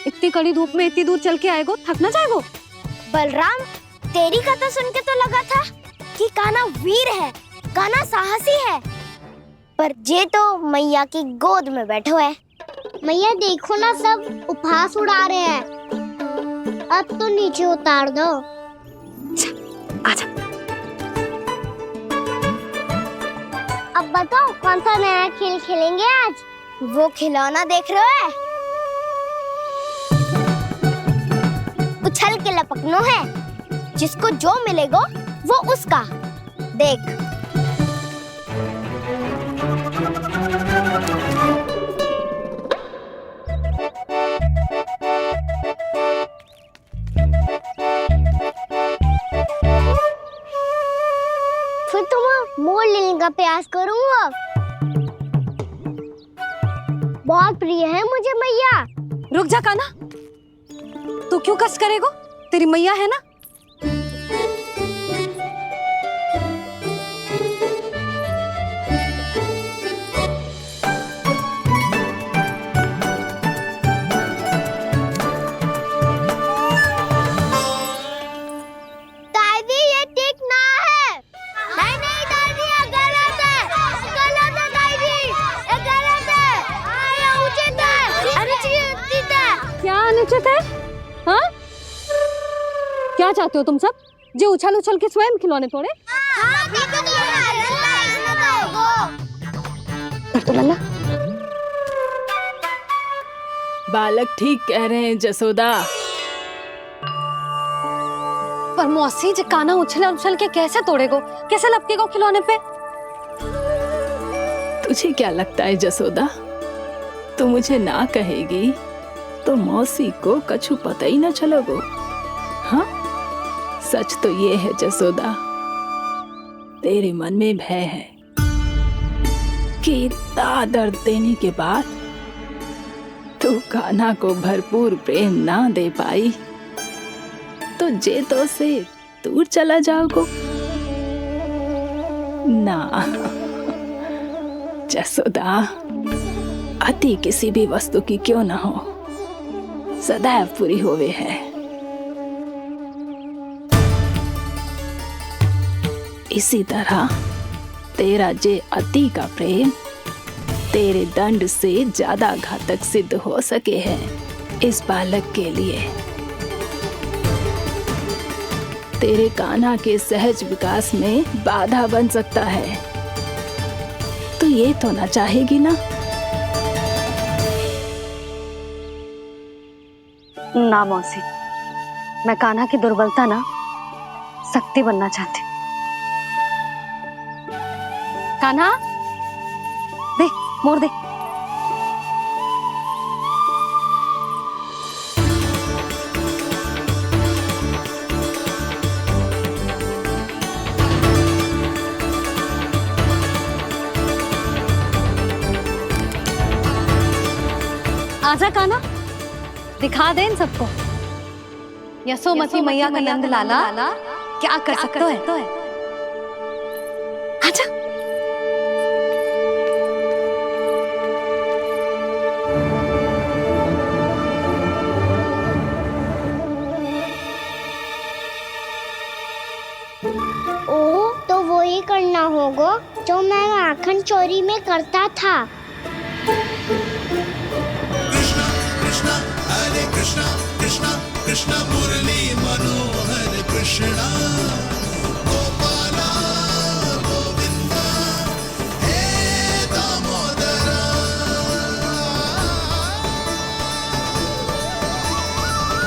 इतनी कड़ी धूप में इतनी दूर चल के आएगो, थक ना जाएगो। बलराम, तेरी कथा सुन के तो लगा था कि कान्हा वीर है, कान्हा साहसी है, पर जे तो मैया की गोद में बैठो है। मैया देखो ना, सब उपहास उड़ा रहे हैं। अब तो नीचे उतार दो। आजा। अब बताओ कौन सा नया खेल खेलेंगे आज? वो खिलौना देख रहे हो? उछल के लपकनो है, जिसको जो मिलेगा वो उसका। देख। फिर तुम मोड़ लेने का प्रयास करूंगा। बहुत प्रिय है मुझे मैया। रुक जा कान्हा, तू क्यों कष्ट करेगो? तेरी मैया है ना। दादी ये ठीक ना है। नहीं नहीं दादी ये गलत है। गलत है दादी, ये गलत है। ये उचित है, अनुचित है। क्या अनुचित है? हाँ? क्या चाहते हो तुम सब? जो उछल उछल के स्वयं खिलौने तोड़े? तो लल्ला, बालक ठीक कह रहे हैं जसोदा। पर मौसी जो कान्हा उछल उछल के कैसे तोड़ेगो? कैसे लपकेगो खिलौने पे? तुझे क्या लगता है जसोदा, तू मुझे ना कहेगी तो मौसी को कछु पता ही ना चलोगो? हाँ, सच तो ये है जसोदा, तेरे मन में भय है कि इतना दर्द देने के बाद तू कान्हा को भरपूर प्रेम ना दे पाई तो जेतो से दूर चला जाओगो ना। जसोदा, अति किसी भी वस्तु की क्यों ना हो, सदैव पूरी होवे है। इसी तरह तेरा जे अति का प्रेम तेरे दंड से ज्यादा घातक सिद्ध हो सके है इस बालक के लिए। तेरे कान्हा के सहज विकास में बाधा बन सकता है, तो ये तो ना चाहेगी ना? ना मौसी, मैं कान्हा की दुर्बलता ना शक्ति बनना चाहती। कान्हा, दे मोड़ दे। आजा कान्हा, दिखा दे इन सबको यशोमती मैया का नंद लाला क्या कर सकता है। आजा। ओ, तो वो ही करना होगा जो मैं माखन चोरी में करता था। कृष्णा कृष्णा कृष्णा मुरली मनोहर कृष्णा गोपाला गोविंदा हे दामोदरा।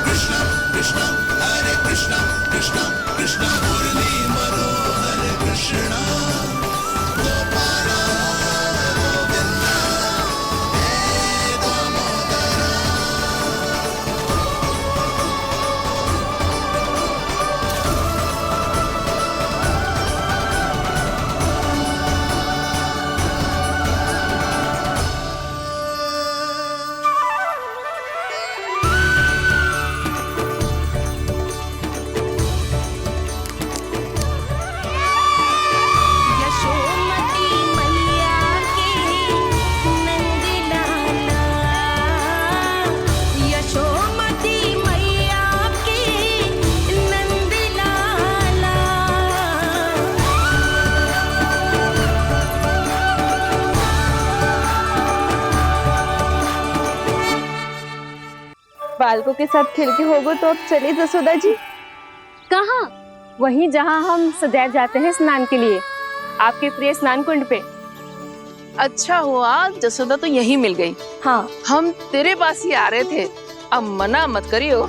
कृष्णा कृष्णा हरे कृष्णा कृष्णा कृष्णा मुरली मनोहर कृष्णा गोपाला गोविंदा हे दामोदरा। यशोमती मैया के नंद लाला, यशोमती मैया के नंद लाला। बालकों के साथ खेल के होगो तो अब चलिए जसोदा जी। कहाँ? वहीं जहाँ हम सदैव जाते हैं स्नान के लिए, आपके प्रिय स्नान कुंड पे। अच्छा हुआ जसोदा तो यहीं मिल गई। हाँ, हम तेरे पास ही आ रहे थे, अब मना मत करियो।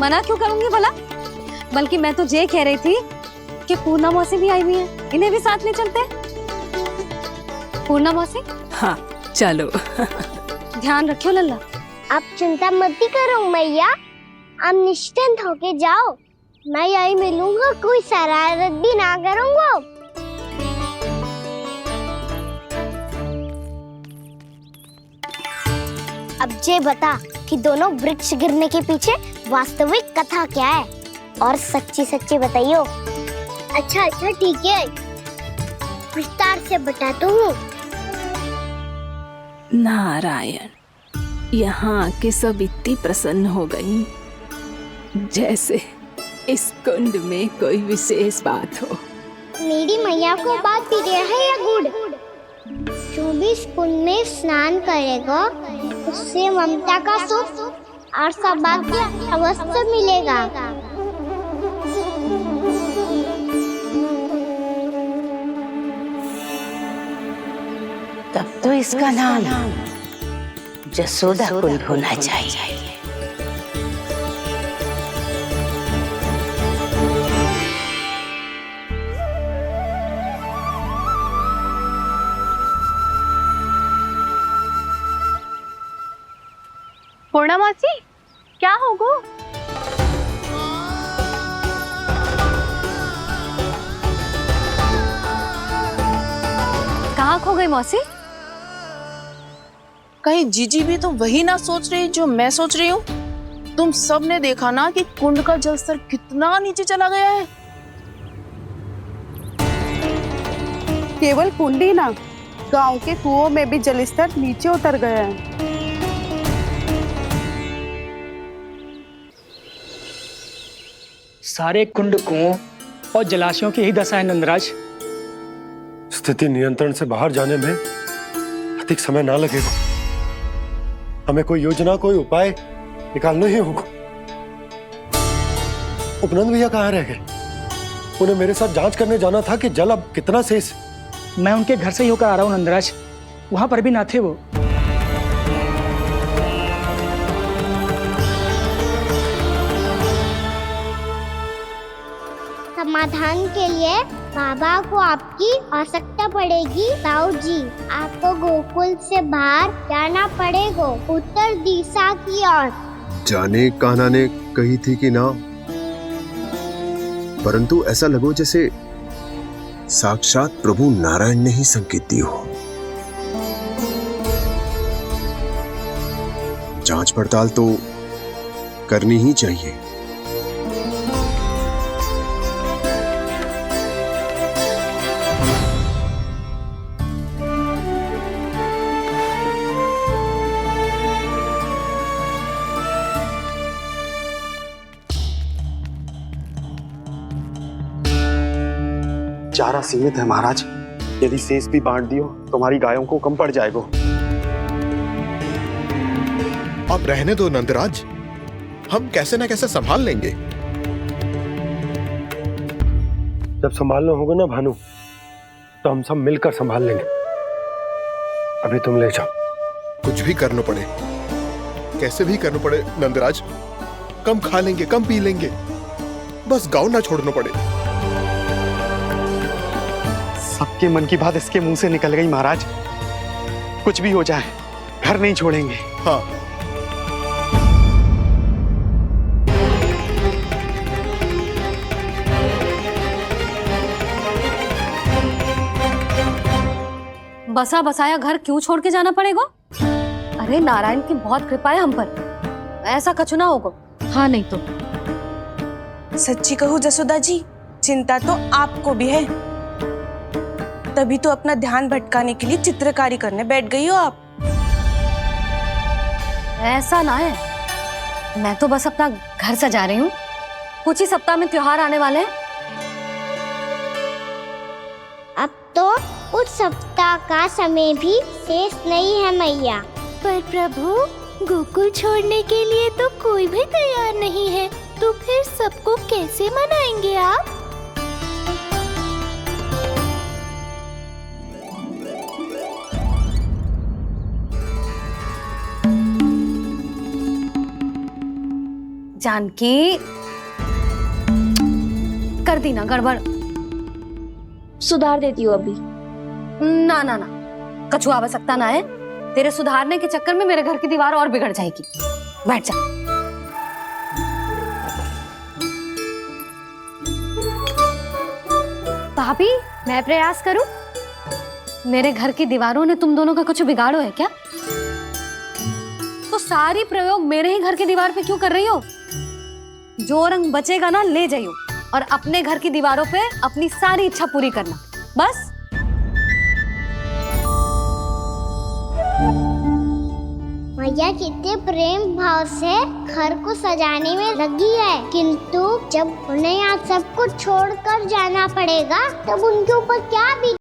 मना क्यों करूंगी भला? बल्कि मैं तो ये कह रही थी कि पूर्णा मौसी भी आई हुई है, इन्हें भी साथ ले चलते हैं। पूर्णा मौसी, हाँ चलो। ध्यान रखियो लल्ला। आप चिंता मत करो मैया, आप निश्चिंत होके जाओ, मैं यही मिलूंगा, कोई शरारत भी ना करूंगा। अब ये बता कि दोनों वृक्ष गिरने के पीछे वास्तविक कथा क्या है, और सच्ची सच्ची बताइयो। अच्छा अच्छा ठीक है, विस्तार से बताता हूँ। नारायण, यहाँ के सब इतनी प्रसन्न हो गई जैसे इस कुंड में कोई विशेष बात हो। मेरी मैया को बात पी रहा है या गुड़? जो भी इस कुंड में स्नान करेगा उससे ममता का सुख और सौभाग्य अवश्य मिलेगा। तब तो इसका नाम जसोदा कुंड होना चाहिए। पूर्णा मासी, क्या हो गो? कहाँ खो गई मौसी? कहीं जीजी भी तो वही ना सोच रही जो मैं सोच रही हूँ। तुम सब ने देखा ना कि कुंड का जलस्तर कितना नीचे चला गया है। केवल कुंड ही ना, गांव के कुओं में भी जलस्तर नीचे उतर गया है। सारे कुंड, कुओं और जलाशयों की ही दशा है नंदराज। स्थिति नियंत्रण से बाहर जाने में अधिक समय ना लगेगा। हमें कोई योजना, कोई उपाय निकालना ही होगा। उपनंद भैया कहाँ रह गए? उन्हें मेरे साथ जांच करने जाना था कि जल अब कितना शेष। मैं उनके घर से ही होकर आ रहा हूँ नंदराज, वहां पर भी ना थे वो। समाधान के लिए बाबा को आपकी आवश्यकता पड़ेगी। ताऊ जी, आपको गोकुल से बाहर जाना पड़ेगा, उत्तर दिशा की ओर। जाने कान्हा ने कही थी कि ना, परंतु ऐसा लगो जैसे साक्षात प्रभु नारायण ने ही संकेत दी हो। जांच पड़ताल तो करनी ही चाहिए। चारा सीमित है महाराज, यदि शेष भी बांट दियो तो हमारी गायों को कम पड़ जाएगा। अब रहने दो नंदराज, हम कैसे न कैसे संभाल लेंगे। जब संभालना होगा ना भानु, तो हम सब मिलकर संभाल लेंगे। अभी तुम ले जाओ। कुछ भी करना पड़े, कैसे भी करना पड़े नंदराज, कम खा लेंगे, कम पी लेंगे, बस गाँव ना छोड़ना पड़े। सबके मन की बात इसके मुंह से निकल गई महाराज। कुछ भी हो जाए, घर नहीं छोड़ेंगे। हाँ, बसा बसाया घर क्यों छोड़ के जाना पड़ेगा? अरे नारायण की बहुत कृपा है हम पर, ऐसा कछु ना होगा। हाँ नहीं तो सच्ची कहूँ जसोदा जी, चिंता तो आपको भी है, तभी तो अपना ध्यान भटकाने के लिए चित्रकारी करने बैठ गई हो आप। ऐसा ना है, मैं तो बस अपना घर सजा रही हूँ। कुछ ही सप्ताह में त्योहार आने वाले हैं। अब तो उस सप्ताह का समय भी शेष नहीं है मैया। पर प्रभु, गोकुल छोड़ने के लिए तो कोई भी तैयार नहीं है, तो फिर सबको कैसे मनाएंगे आप? जानकी, कर दी ना गड़बड़। सुधार देती हूँ अभी। ना ना ना, कछु आवश्यकता ना है। तेरे सुधारने के चक्कर में मेरे घर की दीवार और बिगड़ जाएगी। बैठ जा। भाभी, मैं प्रयास करूं? मेरे घर की दीवारों ने तुम दोनों का कुछ बिगाड़ो है क्या? तो सारी प्रयोग मेरे ही घर की दीवार पे क्यों कर रही हो? जो रंग बचेगा ना ले जाइयो और अपने घर की दीवारों पे अपनी सारी इच्छा पूरी करना, बस। मैया कितने प्रेम भाव से घर को सजाने में लगी है, किंतु जब उन्हें यहाँ सब कुछ छोड़कर जाना पड़ेगा तब उनके ऊपर क्या बीतेगी?